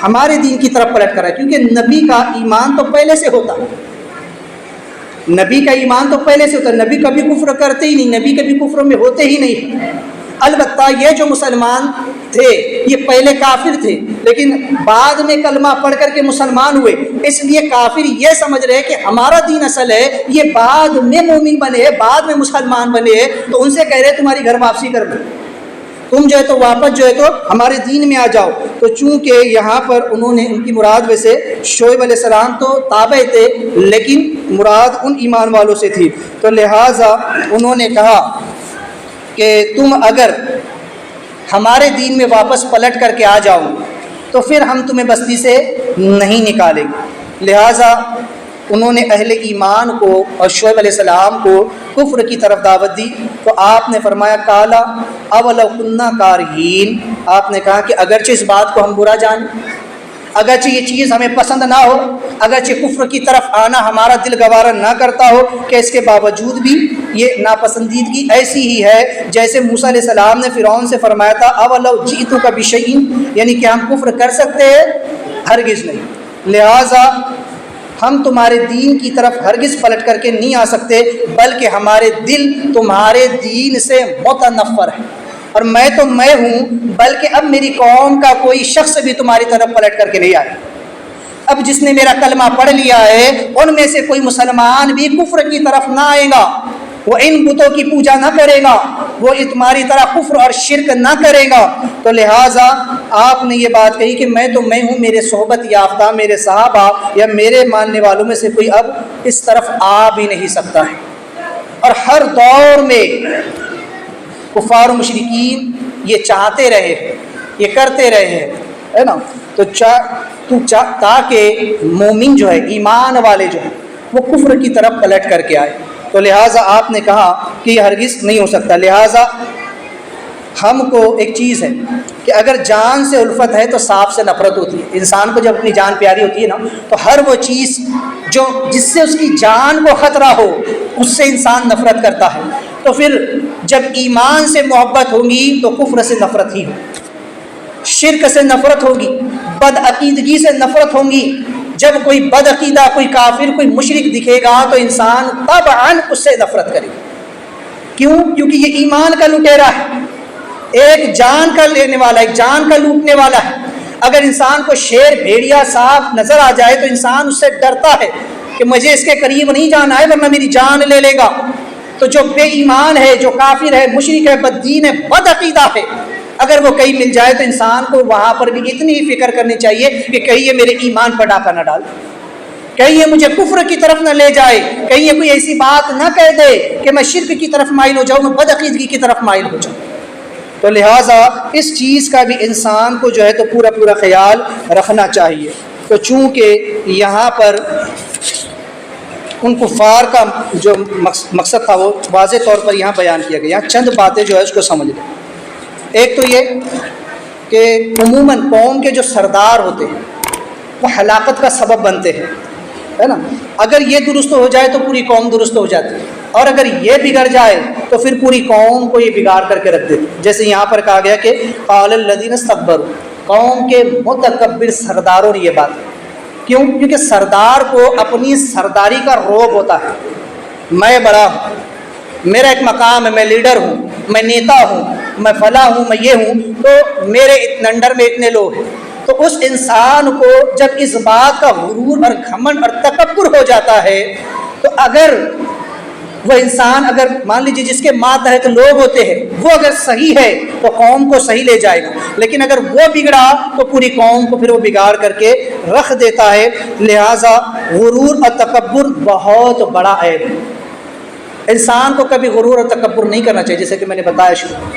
ہمارے دین کی طرف پلٹ کر رہا ہے، کیونکہ نبی کا ایمان تو پہلے سے ہوتا ہے، نبی کا ایمان تو پہلے سے ہوتا ہے، نبی کبھی کفر کرتے ہی نہیں، نبی کبھی کفر میں ہوتے ہی نہیں۔ البتہ یہ جو مسلمان تھے یہ پہلے کافر تھے، لیکن بعد میں کلمہ پڑھ کر کے مسلمان ہوئے، اس لیے کافر یہ سمجھ رہے کہ ہمارا دین اصل ہے، یہ بعد میں مومن بنے ہیں، بعد میں مسلمان بنے ہیں، تو ان سے کہہ رہے تمہاری گھر واپسی کر دو، تم جو ہے تو واپس جو ہے تو ہمارے دین میں آ جاؤ۔ تو چونکہ یہاں پر انہوں نے، ان کی مراد ویسے شعیب علیہ السلام تو تابع تھے، لیکن مراد ان ایمان والوں سے تھی، تو لہٰذا انہوں نے کہا کہ تم اگر ہمارے دین میں واپس پلٹ کر کے آ جاؤ تو پھر ہم تمہیں بستی سے نہیں نکالیں گے۔ لہٰذا انہوں نے اہل ایمان کو اور شعیب علیہ السلام کو کفر کی طرف دعوت دی، تو آپ نے فرمایا کالا اولو کنا کارہین، آپ نے کہا کہ اگرچہ اس بات کو ہم برا جانیں، اگرچہ یہ چیز ہمیں پسند نہ ہو، اگرچہ کفر کی طرف آنا ہمارا دل گوارا نہ کرتا ہو، کہ اس کے باوجود بھی یہ ناپسندیدگی ایسی ہی ہے جیسے موسیٰ علیہ السلام نے فرعون سے فرمایا تھا اولو جئتک بشیء، یعنی کہ ہم کفر کر سکتے ہیں؟ ہرگز نہیں۔ لہٰذا ہم تمہارے دین کی طرف ہرگز پلٹ کر کے نہیں آ سکتے، بلکہ ہمارے دل تمہارے دین سے متنفر ہے، اور میں تو میں ہوں، بلکہ اب میری قوم کا کوئی شخص بھی تمہاری طرف پلٹ کر کے نہیں آئے۔ اب جس نے میرا کلمہ پڑھ لیا ہے ان میں سے کوئی مسلمان بھی کفر کی طرف نہ آئے گا، وہ ان بتوں کی پوجا نہ کرے گا، وہ تمہاری طرح کفر اور شرک نہ کرے گا۔ تو لہٰذا آپ نے یہ بات کہی کہ میں تو میں ہوں، میرے صحبت یافتہ میرے صحابہ یا میرے ماننے والوں میں سے کوئی اب اس طرف آ بھی نہیں سکتا ہے۔ اور ہر دور میں کفار و مشرکین یہ چاہتے رہے ہیں، یہ کرتے رہے ہیں، ہے نا؟ تو تاکہ مومن جو ہے، ایمان والے جو ہیں، وہ کفر کی طرف پلٹ کر کے آئے۔ تو لہٰذا آپ نے کہا کہ یہ ہرگز نہیں ہو سکتا۔ لہٰذا ہم کو ایک چیز ہے کہ اگر جان سے الفت ہے تو سانپ سے نفرت ہوتی ہے۔ انسان کو جب اپنی جان پیاری ہوتی ہے نا، تو ہر وہ چیز جس سے اس کی جان کو خطرہ ہو اس سے انسان نفرت کرتا ہے۔ تو پھر جب ایمان سے محبت ہوگی تو کفر سے نفرت ہی ہوگی، شرک سے نفرت ہوگی، بد عقیدگی سے نفرت ہوگی۔ جب کوئی بد عقیدہ، کوئی کافر، کوئی مشرک دکھے گا تو انسان طبعاً اس سے نفرت کرے گا۔ کیوں؟ کیونکہ یہ ایمان کا لٹیرا ہے، ایک جان کا لینے والا، ایک جان کا لوٹنے والا ہے۔ اگر انسان کو شیر، بھیڑیا، سانپ نظر آ جائے تو انسان اس سے ڈرتا ہے کہ مجھے اس کے قریب نہیں جانا ہے ورنہ میری جان لے لے گا۔ تو جو بے ایمان ہے، جو کافر ہے، مشرک ہے، بد دین ہے، بد عقیدہ ہے، اگر وہ کہیں مل جائے تو انسان کو وہاں پر بھی اتنی فکر کرنی چاہیے کہ کہیں یہ میرے ایمان پر ڈاکہ نہ ڈال، کہیں یہ مجھے کفر کی طرف نہ لے جائے، کہیں یہ کوئی ایسی بات نہ کہہ دے کہ میں شرک کی طرف مائل ہو جاؤں، میں بد عقیدگی کی طرف مائل ہو جاؤں۔ تو لہٰذا اس چیز کا بھی انسان کو جو ہے تو پورا خیال رکھنا چاہیے۔ تو چونکہ یہاں پر ان کفار کا جو مقصد تھا وہ واضح طور پر یہاں بیان کیا گیا، یہاں چند باتیں جو ہے اس کو سمجھ لیں۔ ایک تو یہ کہ عموماً قوم کے جو سردار ہوتے ہیں وہ ہلاکت کا سبب بنتے ہیں، ہے نا؟ اگر یہ درست ہو جائے تو پوری قوم درست ہو جاتی ہے، اور اگر یہ بگڑ جائے تو پھر پوری قوم کو یہ بگاڑ کر کے رکھ دیتے۔ جیسے یہاں پر کہا گیا کہ قال الذین استکبروا، قوم کے متکبر سرداروں نے یہ بات، کیوں؟ کیونکہ سردار کو اپنی سرداری کا روب ہوتا ہے، میں بڑا ہوں، میرا ایک مقام ہے، میں لیڈر ہوں، میں نیتا ہوں، میں فلاں ہوں، میں یہ ہوں، تو میرے انڈر میں اتنے لوگ ہیں۔ تو اس انسان کو جب اس بات کا غرور اور گھمنڈ اور تکبر ہو جاتا ہے تو اگر وہ انسان، اگر مان لیجیے جس کے ماتحت لوگ ہوتے ہیں وہ اگر صحیح ہے تو قوم کو صحیح لے جائے گا، لیکن اگر وہ بگڑا تو پوری قوم کو پھر وہ بگاڑ کر کے رکھ دیتا ہے۔ لہٰذا غرور اور تکبر بہت بڑا عیب ہے، انسان کو کبھی غرور اور تکبر نہیں کرنا چاہیے، جیسے کہ میں نے بتایا شروع،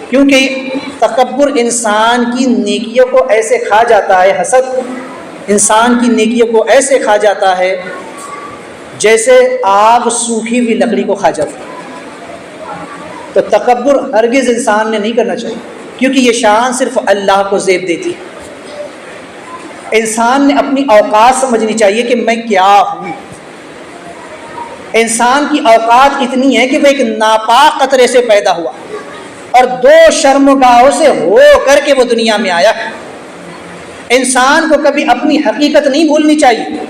کیونکہ تکبر انسان کی نیکیوں کو ایسے کھا جاتا ہے، حسد انسان کی نیکیوں کو ایسے کھا جاتا ہے جیسے آگ سوکھی ہوئی لکڑی کو کھا جاتا ہے۔ تو تکبر ہرگز انسان نے نہیں کرنا چاہیے، کیونکہ یہ شان صرف اللہ کو زیب دیتی ہے۔ انسان نے اپنی اوقات سمجھنی چاہیے کہ میں کیا ہوں۔ انسان کی اوقات اتنی ہے کہ وہ ایک ناپاک قطرے سے پیدا ہوا اور 2 شرمگاہوں سے ہو کر کے وہ دنیا میں آیا ہے۔ انسان کو کبھی اپنی حقیقت نہیں بھولنی چاہیے۔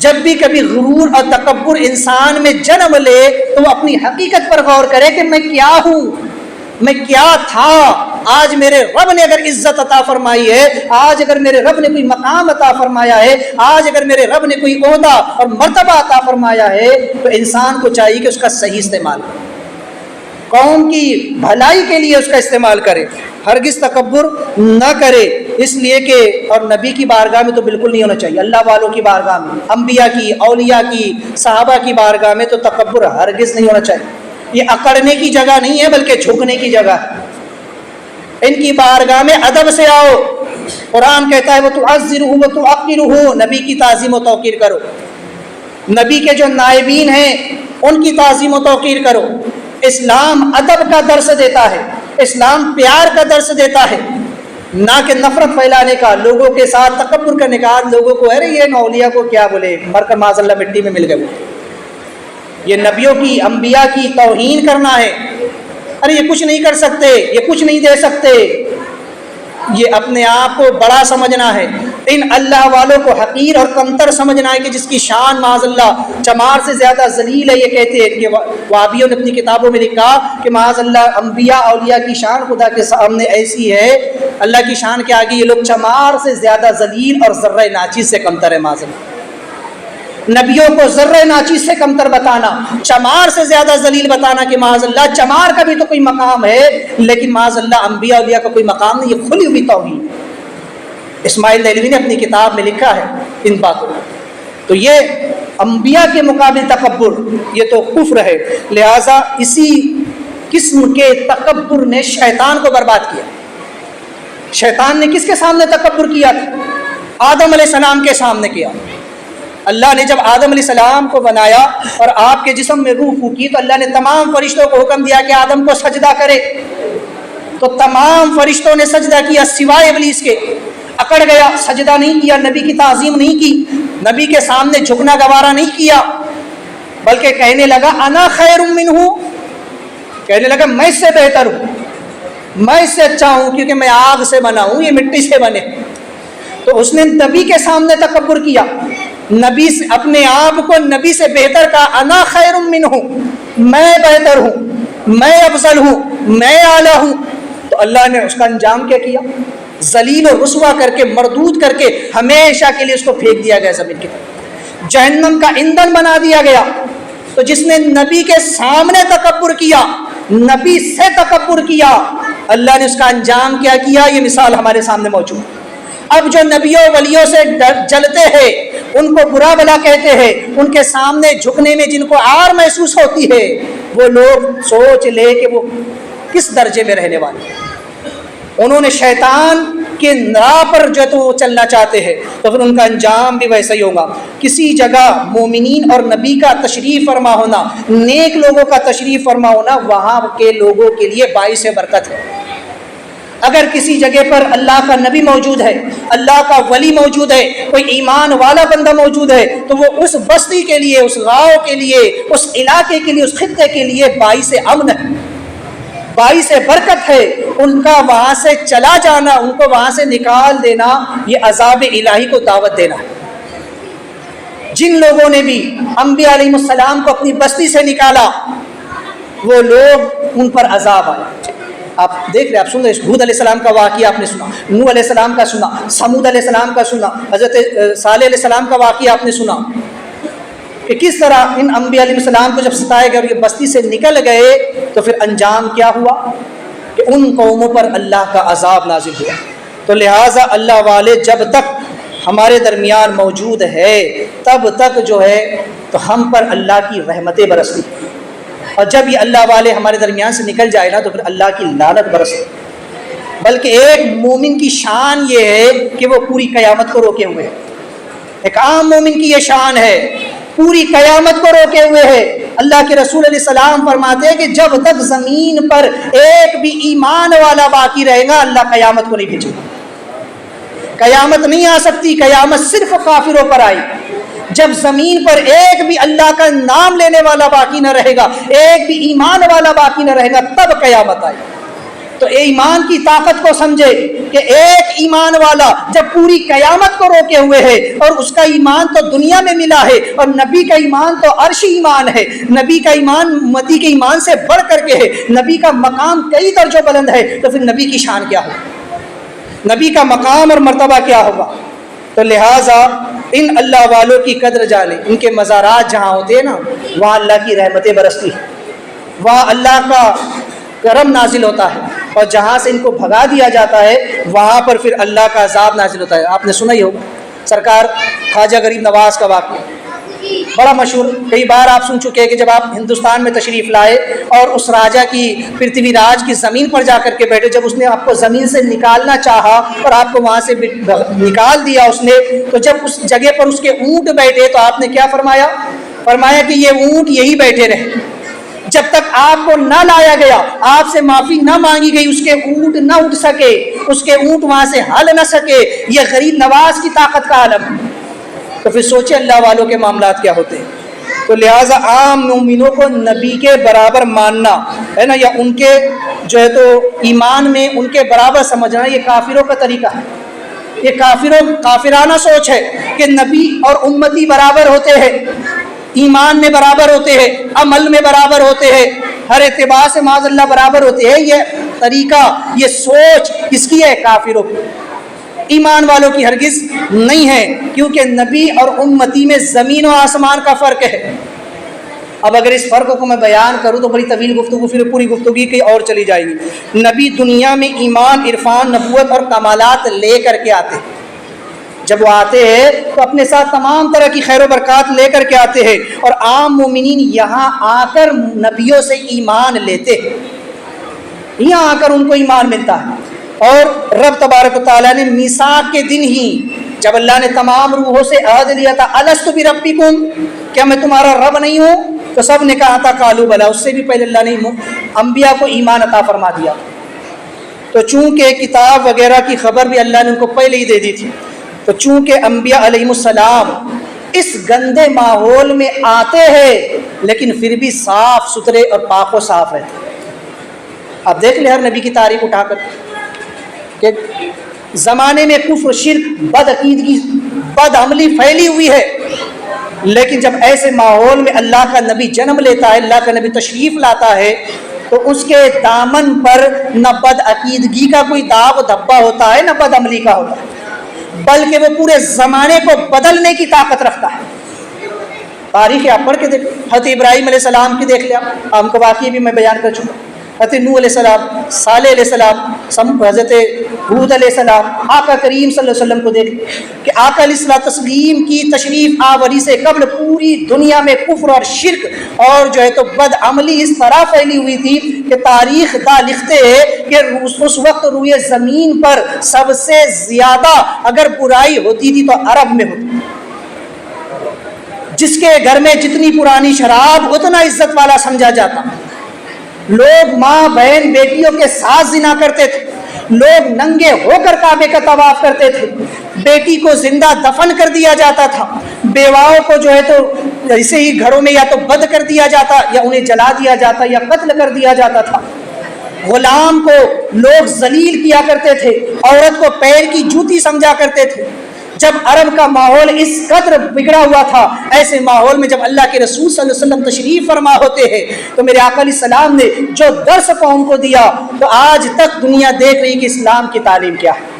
جب بھی کبھی غرور اور تکبر انسان میں جنم لے تو وہ اپنی حقیقت پر غور کرے کہ میں کیا ہوں، میں کیا تھا۔ آج میرے رب نے اگر عزت عطا فرمائی ہے، آج اگر میرے رب نے کوئی مقام عطا فرمایا ہے، آج اگر میرے رب نے کوئی عہدہ اور مرتبہ عطا فرمایا ہے تو انسان کو چاہیے کہ اس کا صحیح استعمال کرے، قوم کی بھلائی کے لیے اس کا استعمال کرے، ہرگز تکبر نہ کرے۔ اس لیے کہ اور نبی کی بارگاہ میں تو بالکل نہیں ہونا چاہیے، اللہ والوں کی بارگاہ میں، انبیاء کی، اولیاء کی، صحابہ کی بارگاہ میں تو تکبر ہرگز نہیں ہونا چاہیے۔ یہ اکڑنے کی جگہ نہیں ہے بلکہ جھکنے کی جگہ ہے۔ ان کی بارگاہ میں ادب سے آؤ، قرآن کہتا ہے وَتُعَزِّرُهُ وَتُعَقِّرُهُ، نبی کی تعظیم و توقیر کرو، نبی کے جو نائبین ہیں ان کی تعظیم و توقیر کرو۔ اسلام ادب کا درس دیتا ہے، اسلام پیار کا درس دیتا ہے، نہ کہ نفرت پھیلانے کا، لوگوں کے ساتھ تکبر کرنے کا۔ لوگوں کو ارے یہ اولیاء کو کیا بولے، مر کر معاذ اللہ مٹی میں مل گئے وہ۔ یہ نبیوں کی انبیاء کی توہین کرنا ہے. ارے یہ کچھ نہیں کر سکتے، یہ کچھ نہیں دے سکتے، یہ اپنے آپ کو بڑا سمجھنا ہے. ان اللہ والوں کو حقیر اور کمتر سمجھنا ہے کہ جس کی شان معاذ اللہ چمار سے زیادہ ذلیل ہے. یہ کہتے ہیں کہ وہابیوں نے اپنی کتابوں میں لکھا کہ معاذ اللہ انبیاء اولیاء کی شان خدا کے سامنے ایسی ہے، اللہ کی شان کے آگے یہ لوگ چمار سے زیادہ ذلیل اور ذرہ ناچیز سے کمتر ہے. معاذ اللہ نبیوں کو ذرہ ناچیز سے کمتر بتانا، چمار سے زیادہ ذلیل بتانا کہ معاذ اللہ چمار کا بھی تو کوئی مقام ہے، لیکن معاذ اللہ انبیاء اولیاء کا کوئی مقام نہیں. یہ کھلی ہوئی توہین. اسماعیل دہلوی نے اپنی کتاب میں لکھا ہے ان باتوں کو. تو یہ انبیاء کے مقابل تکبر یہ تو کفر ہے. لہذا اسی قسم کے تکبر نے شیطان کو برباد کیا. شیطان نے کس کے سامنے تکبر کیا؟ آدم علیہ السلام کے سامنے کیا. اللہ نے جب آدم علیہ السلام کو بنایا اور آپ کے جسم میں روح پھونکی تو اللہ نے تمام فرشتوں کو حکم دیا کہ آدم کو سجدہ کرے. تو تمام فرشتوں نے سجدہ کیا سوائے ابلیس کے. اکڑ گیا، سجدہ نہیں کیا، نبی کی تعظیم نہیں کی، نبی کے سامنے جھکنا گوارا نہیں کیا، بلکہ کہنے لگا انا خیر منہ، کہنے لگا میں اس سے بہتر ہوں، میں اس سے اچھا ہوں کیونکہ میں آگ سے بنا ہوں، یہ مٹی سے بنے. تو اس نے نبی کے سامنے تکبر کیا، نبی سے اپنے آپ کو نبی سے بہتر کہا، انا خیر منہ، میں بہتر ہوں، میں افضل ہوں، میں اعلیٰ ہوں. تو اللہ نے اس کا انجام کیا کیا؟ ذلیل و رسوا کر کے، مردود کر کے ہمیشہ کے لیے اس کو پھینک دیا گیا زمین کی طرف، جہنم کا ایندھن بنا دیا گیا. تو جس نے نبی کے سامنے تکبر کیا، نبی سے تکبر کیا، اللہ نے اس کا انجام کیا کیا؟ یہ مثال ہمارے سامنے موجود ہے. اب جو نبیوں ولیوں سے جلتے ہیں، ان کو برا بلا کہتے ہیں، ان کے سامنے جھکنے میں جن کو عار محسوس ہوتی ہے، وہ لوگ سوچ لے کہ وہ کس درجے میں رہنے والے ہیں. انہوں نے شیطان کے راہ پر جو تو وہ چلنا چاہتے ہیں، تو پھر ان کا انجام بھی ویسا ہی ہوگا. کسی جگہ مومنین اور نبی کا تشریف فرما ہونا، نیک لوگوں کا تشریف فرما ہونا، وہاں کے لوگوں کے لیے باعث برکت ہے. اگر کسی جگہ پر اللہ کا نبی موجود ہے، اللہ کا ولی موجود ہے، کوئی ایمان والا بندہ موجود ہے، تو وہ اس بستی کے لیے، اس گاؤں کے لیے، اس علاقے کے لیے، اس خطے کے لیے باعث امن ہے، باعث برکت ہے. ان کا وہاں سے چلا جانا، ان کو وہاں سے نکال دینا، یہ عذاب الہی کو دعوت دینا ہے. جن لوگوں نے بھی انبیاء علیہ السلام کو اپنی بستی سے نکالا، وہ لوگ ان پر عذاب آیا. آپ دیکھ رہے، آپ سن رہے، ہود علیہ السلام کا واقعہ آپ نے سنا، نوح علیہ السلام کا سنا، سمود علیہ السلام کا سنا، حضرت صالح علیہ السلام کا واقعہ آپ نے سنا کہ کس طرح ان انبیاء علیہ السلام کو جب ستائے گئے اور یہ بستی سے نکل گئے تو پھر انجام کیا ہوا کہ ان قوموں پر اللہ کا عذاب نازل ہوا. تو لہٰذا اللہ والے جب تک ہمارے درمیان موجود ہے تب تک جو ہے تو ہم پر اللہ کی رحمتیں برستی، اور جب یہ اللہ والے ہمارے درمیان سے نکل جائے نا تو پھر اللہ کی لعنت برستی. بلکہ ایک مومن کی شان یہ ہے کہ وہ پوری قیامت کو روکے ہوئے ہے. ایک عام مومن کی یہ شان ہے، پوری قیامت کو روکے ہوئے ہے. اللہ کے رسول علیہ السلام فرماتے ہیں کہ جب تک زمین پر ایک بھی ایمان والا باقی رہے گا اللہ قیامت کو نہیں بھیجے گا. قیامت نہیں آ سکتی، قیامت صرف کافروں پر آئی. جب زمین پر ایک بھی اللہ کا نام لینے والا باقی نہ رہے گا، ایک بھی ایمان والا باقی نہ رہے گا، تب قیامت آئے. تو ایمان کی طاقت کو سمجھے کہ ایک ایمان والا جب پوری قیامت کو روکے ہوئے ہے، اور اس کا ایمان تو دنیا میں ملا ہے، اور نبی کا ایمان تو عرشی ایمان ہے، نبی کا ایمان امتی کے ایمان سے بڑھ کر کے ہے، نبی کا مقام کئی درجوں بلند ہے، تو پھر نبی کی شان کیا ہوگا، نبی کا مقام اور مرتبہ کیا ہوگا. تو لہٰذا ان اللہ والوں کی قدر جانے. ان کے مزارات جہاں ہوتے ہیں نا، وہاں اللہ کی رحمتیں برستی ہیں، وہاں اللہ کا کرم نازل ہوتا ہے، اور جہاں سے ان کو بھگا دیا جاتا ہے وہاں پر پھر اللہ کا عذاب نازل ہوتا ہے. آپ نے سنا ہی ہوگا سرکار خواجہ غریب نواز کا واقعہ، بڑا مشہور، کئی بار آپ سن چکے ہیں کہ جب آپ ہندوستان میں تشریف لائے اور اس راجا کی پرتھوی راج کی زمین پر جا کر کے بیٹھے، جب اس نے آپ کو زمین سے نکالنا چاہا اور آپ کو وہاں سے نکال دیا اس نے، تو جب اس جگہ پر اس کے اونٹ بیٹھے تو آپ نے کیا فرمایا؟ فرمایا کہ یہ اونٹ یہی بیٹھے رہے جب تک آپ کو نہ لایا گیا، آپ سے معافی نہ مانگی گئی، اس کے اونٹ نہ اٹھ سکے، اس کے اونٹ وہاں سے ہل نہ سکے. یہ غریب نواز کی طاقت کا عالم. تو پھر سوچے اللہ والوں کے معاملات کیا ہوتے ہیں. تو لہٰذا عام مومنوں کو نبی کے برابر ماننا ہے نا، یا ان کے جو ہے تو ایمان میں ان کے برابر سمجھنا، یہ کافروں کا طریقہ ہے، یہ کافرانہ سوچ ہے کہ نبی اور امتی برابر ہوتے ہیں، ایمان میں برابر ہوتے ہیں، عمل میں برابر ہوتے ہیں، ہر اعتبار سے معاذ اللہ برابر ہوتے ہیں۔ یہ طریقہ، یہ سوچ کس کی ہے؟ کافروں کی، ایمان والوں کی ہرگز نہیں ہے، کیونکہ نبی اور امتی میں زمین و آسمان کا فرق ہے۔ اب اگر اس فرق کو میں بیان کروں تو بڑی طویل گفتگو، پھر پوری گفتگو کہیں اور چلی جائے گی۔ نبی دنیا میں ایمان، عرفان، نبوت اور کمالات لے کر کے آتے ہیں۔ جب وہ آتے ہیں تو اپنے ساتھ تمام طرح کی خیر و برکات لے کر کے آتے ہیں، اور عام مومنین یہاں آ کر نبیوں سے ایمان لیتے ہیں، یہاں آ کر ان کو ایمان ملتا ہے۔ اور رب تبارک و تعالیٰ نے میثاق کے دن ہی جب اللہ نے تمام روحوں سے عہد لیا تھا، الست بربکم، کیا میں تمہارا رب نہیں ہوں؟ تو سب نے کہا تھا قالوا بلی، اس سے بھی پہلے اللہ نے انبیاء کو ایمان عطا فرما دیا۔ تو چونکہ کتاب وغیرہ کی خبر بھی اللہ نے ان کو پہلے ہی دے دی تھی، تو چونکہ انبیاء علیہم السلام اس گندے ماحول میں آتے ہیں لیکن پھر بھی صاف ستھرے اور پاک و صاف رہتے ہیں۔ اب دیکھ لیں ہر نبی کی تاریخ اٹھا کر کہ زمانے میں کفر، شرک، بد عقیدگی، بد عملی پھیلی ہوئی ہے، لیکن جب ایسے ماحول میں اللہ کا نبی جنم لیتا ہے، اللہ کا نبی تشریف لاتا ہے، تو اس کے دامن پر نہ بد عقیدگی کا کوئی داغ و دھبا ہوتا ہے، نہ بد عملی کا ہوتا ہے، بلکہ وہ پورے زمانے کو بدلنے کی طاقت رکھتا ہے۔ تاریخ آپ پڑھ کے دیکھ، حضرت ابراہیم علیہ السلام کی دیکھ لیا، ہم کو واقعی بھی میں بیان کر چکا، حضرت نوح علیہ السلام، صالح علیہ السلام، حضرت ہود علیہ السلام، آقا کریم صلی اللہ علیہ وسلم کو دیکھ کہ آقا علیہ السلام کی تشریف آوری سے قبل پوری دنیا میں کفر اور شرک اور جو ہے تو بد عملی اس طرح پھیلی ہوئی تھی کہ تاریخ دا لکھتے ہیں کہ اس وقت روئے زمین پر سب سے زیادہ اگر برائی ہوتی تھی تو عرب میں ہوتی، جس کے گھر میں جتنی پرانی شراب اتنا عزت والا سمجھا جاتا، لوگ ماں بہن بیٹیوں کے ساتھ زنا کرتے تھے، لوگ ننگے ہو کر کعبے کا طواف کرتے تھے، بیٹی کو زندہ دفن کر دیا جاتا تھا، بیواؤں کو جو ہے تو ایسے ہی گھروں میں یا تو بد کر دیا جاتا یا انہیں جلا دیا جاتا یا قتل کر دیا جاتا تھا، غلام کو لوگ ذلیل کیا کرتے تھے، عورت کو پیر کی جوتی سمجھا کرتے تھے۔ جب عرب کا ماحول اس قدر بگڑا ہوا تھا، ایسے ماحول میں جب اللہ کے رسول صلی اللہ علیہ وسلم تشریف فرما ہوتے ہیں تو میرے آقا علیہ السلام نے جو درس قوم کو دیا تو آج تک دنیا دیکھ رہی کہ اسلام کی تعلیم کیا ہے،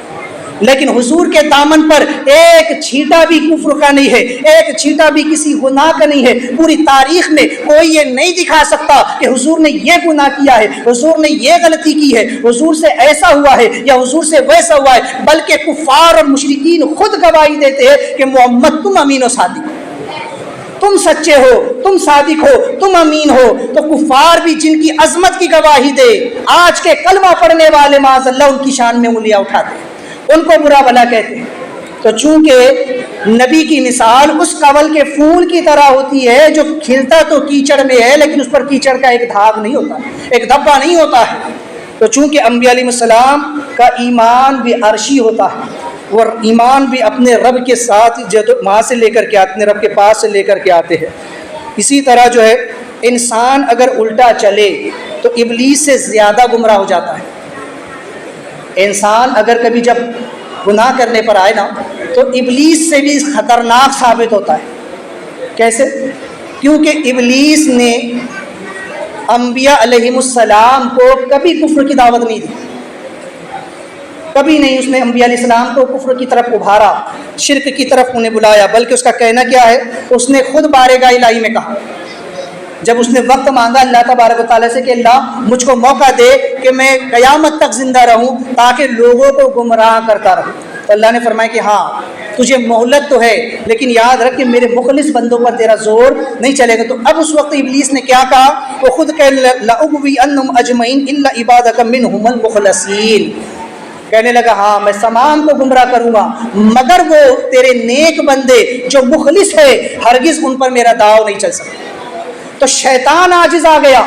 لیکن حضور کے دامن پر ایک چھینٹا بھی کفر کا نہیں ہے، ایک چھینٹا بھی کسی گناہ کا نہیں ہے۔ پوری تاریخ میں کوئی یہ نہیں دکھا سکتا کہ حضور نے یہ گناہ کیا ہے، حضور نے یہ غلطی کی ہے، حضور سے ایسا ہوا ہے یا حضور سے ویسا ہوا ہے، بلکہ کفار اور مشرکین خود گواہی دیتے ہیں کہ محمد تم امین و صادق، تم سچے ہو، تم صادق ہو، تم امین ہو۔ تو کفار بھی جن کی عظمت کی گواہی دے، آج کے کلمہ پڑھنے والے معاذ اللہ ان کی شان میں انگلیاں اٹھاتے ہیں، ان کو برا بھلا کہتے ہیں۔ تو چونکہ نبی کی مثال اس کنول کے پھول کی طرح ہوتی ہے جو کھلتا تو کیچڑ میں ہے لیکن اس پر کیچڑ کا ایک دھاگ نہیں ہوتا، ایک دھبا نہیں ہوتا ہے۔ تو چونکہ انبیاء علیہ السلام کا ایمان بھی عرشی ہوتا ہے، وہ ایمان بھی اپنے رب کے ساتھ وہاں سے لے کر کے اپنے رب کے پاس سے لے کر کے آتے ہیں۔ اسی طرح جو ہے انسان اگر الٹا چلے تو ابلیس سے زیادہ گمراہ ہو جاتا ہے۔ انسان اگر کبھی جب گناہ کرنے پر آئے نا تو ابلیس سے بھی خطرناک ثابت ہوتا ہے۔ کیسے؟ کیونکہ ابلیس نے انبیاء علیہم السلام کو کبھی کفر کی دعوت نہیں دی، کبھی نہیں اس نے انبیاء علیہ السلام کو کفر کی طرف ابھارا، شرک کی طرف انہیں بلایا، بلکہ اس کا کہنا کیا ہے؟ اس نے خود بارگاہ الہی میں کہا، جب اس نے وقت مانگا اللہ تبارک و تعالیٰ سے کہ اللہ مجھ کو موقع دے کہ میں قیامت تک زندہ رہوں تاکہ لوگوں کو گمراہ کرتا رہوں، تو اللہ نے فرمایا کہ ہاں تجھے مہلت تو ہے لیکن یاد رکھ کہ میرے مخلص بندوں پر تیرا زور نہیں چلے گا۔ تو اب اس وقت ابلیس نے کیا کہا؟ وہ خود کہ لَأُغْوِيَنَّهُمْ أَجْمَعِينَ إِلَّا عِبَادَكَ مِنْهُمُ الْمُخْلَصِينَ، کہنے لگا ہاں میں تمام کو گمراہ کروں گا مگر وہ تیرے نیک بندے جو مخلص ہے ہرگز ان پر میرا داؤ نہیں چل سکتا۔ تو شیطان عاجز آ گیا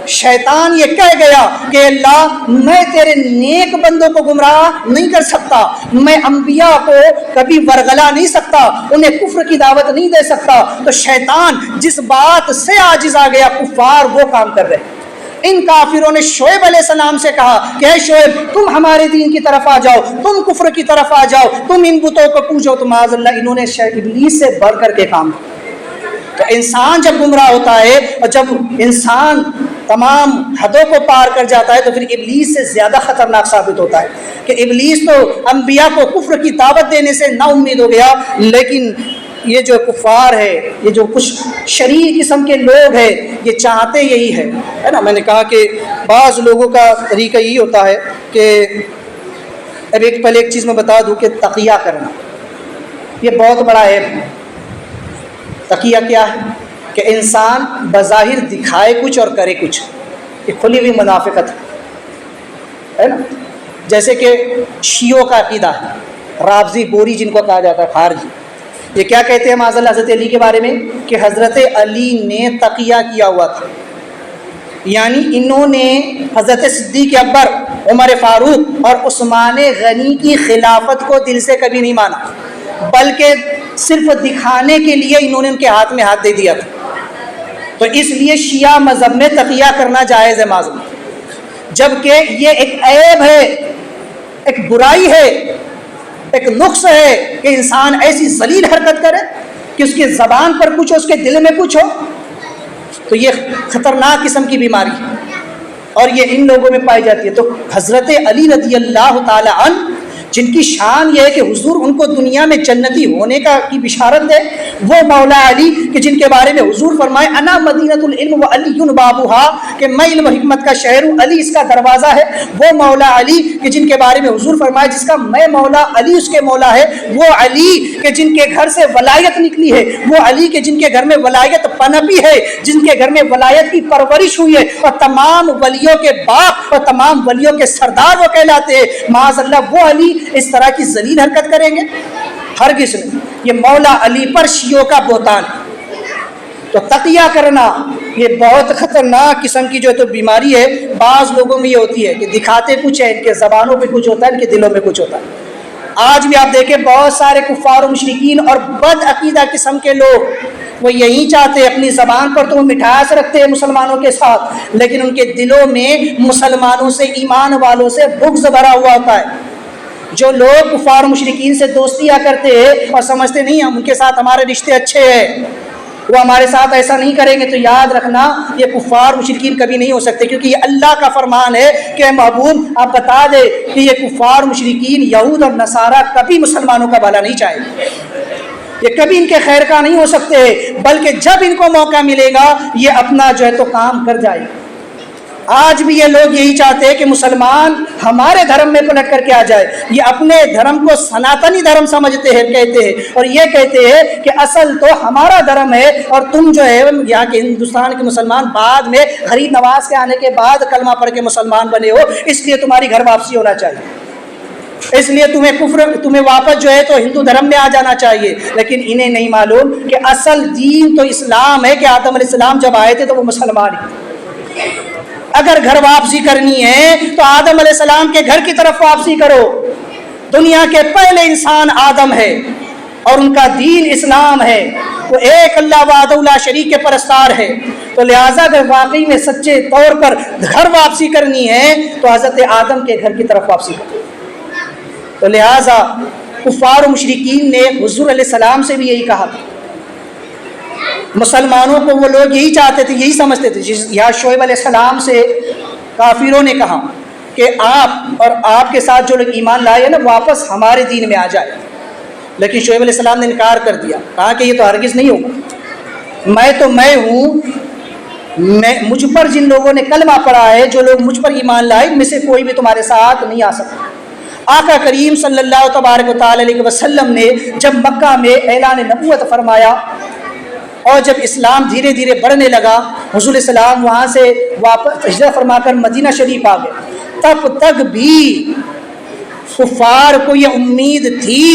شیطان یہ کہہ گیا کہ اللہ میں تیرے نیک بندوں کو گمراہ نہیں کر سکتا، میں انبیاء کو کبھی ورغلا نہیں سکتا، انہیں کفر کی دعوت نہیں دے سکتا۔ تو شیطان جس بات سے عاجز آ گیا، کفار وہ کام کر رہے۔ ان کافروں نے شعیب علیہ السلام سے کہا کہ اے شعیب تم ہمارے دین کی طرف آ جاؤ، تم کفر کی طرف آ جاؤ، تم ان بتوں کو پوجو۔ تو معاذ اللہ انہوں نے ابلیس سے بڑھ کر کے کام کیا۔ تو انسان جب گمراہ ہوتا ہے اور جب انسان تمام حدوں کو پار کر جاتا ہے تو پھر ابلیس سے زیادہ خطرناک ثابت ہوتا ہے کہ ابلیس تو انبیاء کو کفر کی دعوت دینے سے نا امید ہو گیا، لیکن یہ جو کفار ہے، یہ جو کچھ شریر قسم کے لوگ ہیں، یہ چاہتے یہی ہے نا۔ میں نے کہا کہ بعض لوگوں کا طریقہ یہی ہوتا ہے کہ اب پہلے ایک چیز میں بتا دوں کہ تقیہ کرنا یہ بہت بڑا عیب ہے۔ تقیہ کیا ہے کہ انسان بظاہر دکھائے کچھ اور کرے کچھ، یہ کھلی ہوئی منافقت ہے نا۔ جیسے کہ شیعوں کا عقیدہ ہے، رافضی بوری جن کو کہا جاتا ہے، خارجی، یہ کیا کہتے ہیں معاذ اللہ حضرت علی کے بارے میں کہ حضرت علی نے تقیہ کیا ہوا تھا، یعنی انہوں نے حضرت صدیق اکبر، عمر فاروق اور عثمان غنی کی خلافت کو دل سے کبھی نہیں مانا، بلکہ صرف دکھانے کے لیے انہوں نے ان کے ہاتھ میں ہاتھ دے دیا تھا۔ تو اس لیے شیعہ مذہب میں تقیہ کرنا جائز ہے معاذ اللہ، جبکہ یہ ایک عیب ہے، ایک برائی ہے، ایک نقص ہے کہ انسان ایسی ذلیل حرکت کرے کہ اس کے زبان پر کچھ ہو، اس کے دل میں کچھ ہو۔ تو یہ خطرناک قسم کی بیماری ہے اور یہ ان لوگوں میں پائی جاتی ہے۔ تو حضرت علی رضی اللہ تعالی عنہ جن کی شان یہ ہے کہ حضور ان کو دنیا میں جنتی ہونے کی بشارت ہے، وہ مولا علی کہ جن کے بارے میں حضور فرمائے انا مدینۃ العلم و علی بابها کہ میں علم و حکمت کا شہر ہوں، علی اس کا دروازہ ہے۔ وہ مولا علی کہ جن کے بارے میں حضور فرمائے جس کا میں مولا، علی اس کے مولا ہے۔ وہ علی کہ جن کے گھر سے ولایت نکلی ہے، وہ علی کہ جن کے گھر میں ولایت پنپی ہے، جن کے گھر میں ولایت کی پرورش ہوئی ہے، اور تمام ولیوں کے باپ اور تمام ولیوں کے سردار وہ کہلاتے ہیں۔ معاذ اللہ وہ علی اس طرح کی ذلیل حرکت کریں گے؟ ہرگز نہیں۔ یہ مولا علی پر شیعوں کا بہتان ہے۔ تو تقیہ کرنا یہ بہت خطرناک قسم کی جو تو بیماری ہے۔ بعض لوگوں میں یہ ہوتی ہے کہ دکھاتے کچھ ہے، ان کے زبانوں پہ کچھ ہوتا ہے، ان کے دلوں میں کچھ ہوتا ہے۔ آج بھی آپ دیکھیں بہت سارے کفار و مشرکین اور بد عقیدہ قسم کے لوگ وہ یہی چاہتے ہیں، اپنی زبان پر تو وہ مٹھاس رکھتے ہیں مسلمانوں کے ساتھ، لیکن ان کے دلوں میں مسلمانوں سے، ایمان والوں سے بغض بھرا ہوا ہوتا ہے۔ جو لوگ کفار و مشرکین سے دوستیاں کرتے ہیں اور سمجھتے نہیں ہم ان کے ساتھ ہمارے رشتے اچھے ہیں، وہ ہمارے ساتھ ایسا نہیں کریں گے، تو یاد رکھنا یہ کفار مشرکین کبھی نہیں ہو سکتے، کیونکہ یہ اللہ کا فرمان ہے کہ محبوب آپ بتا دے کہ یہ کفار مشرکین یہود اور نصارہ کبھی مسلمانوں کا بھلا نہیں چاہیں گے، یہ کبھی ان کے خیر کا نہیں ہو سکتے، بلکہ جب ان کو موقع ملے گا یہ اپنا جو ہے تو کام کر جائے گا۔ آج بھی یہ لوگ یہی چاہتے ہیں کہ مسلمان ہمارے دھرم میں پلٹ کر کے آ جائے، یہ اپنے دھرم کو سناتنی دھرم سمجھتے ہیں، کہتے ہیں، اور یہ کہتے ہیں کہ اصل تو ہمارا دھرم ہے، اور تم جو ہے یہاں کے ہندوستان کے مسلمان بعد میں غریب نواز کے آنے کے بعد کلمہ پڑھ کے مسلمان بنے ہو، اس لیے تمہاری گھر واپسی ہونا چاہیے، اس لیے تمہیں واپس جو ہے تو ہندو دھرم میں آ جانا چاہیے۔ لیکن انہیں نہیں معلوم کہ اصل دین تو اسلام ہے، کہ آدم علیہ السلام جب آئے تھے تو وہ مسلمان ہی۔ اگر گھر واپسی کرنی ہے تو آدم علیہ السلام کے گھر کی طرف واپسی کرو۔ دنیا کے پہلے انسان آدم ہے اور ان کا دین اسلام ہے، وہ ایک اللہ وحدہ لا شریک کے پرستار ہے۔ تو لہٰذا اگر واقعی میں سچے طور پر گھر واپسی کرنی ہے تو حضرت آدم کے گھر کی طرف واپسی کرو۔ تو لہٰذا کفار و مشرکین نے حضور علیہ السلام سے بھی یہی کہا تھا، مسلمانوں کو وہ لوگ یہی چاہتے تھے، یہی سمجھتے تھے۔ یہاں شعیب علیہ السلام سے کافروں نے کہا کہ آپ اور آپ کے ساتھ جو لوگ ایمان لائے ہیں نا واپس ہمارے دین میں آ جائے، لیکن شعیب علیہ السلام نے انکار کر دیا، کہا کہ یہ تو ہرگز نہیں ہوگا، میں ہوں، مجھ پر جن لوگوں نے کلمہ پڑھا ہے، جو لوگ مجھ پر ایمان لائے، ان میں سے کوئی بھی تمہارے ساتھ نہیں آ سکتا۔ آقا کریم صلی اللہ تبارک و تعالی علیہ وسلم نے جب مکہ میں اعلان نبوت فرمایا اور جب اسلام دھیرے دھیرے بڑھنے لگا، حضور علیہ السلام وہاں سے واپس ہجرت فرما کر مدینہ شریف آ گئے، تب تک بھی کفار کو یہ امید تھی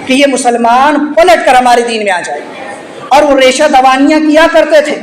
کہ یہ مسلمان پلٹ کر ہمارے دین میں آ جائے، اور وہ ریشہ دوانیاں کیا کرتے تھے،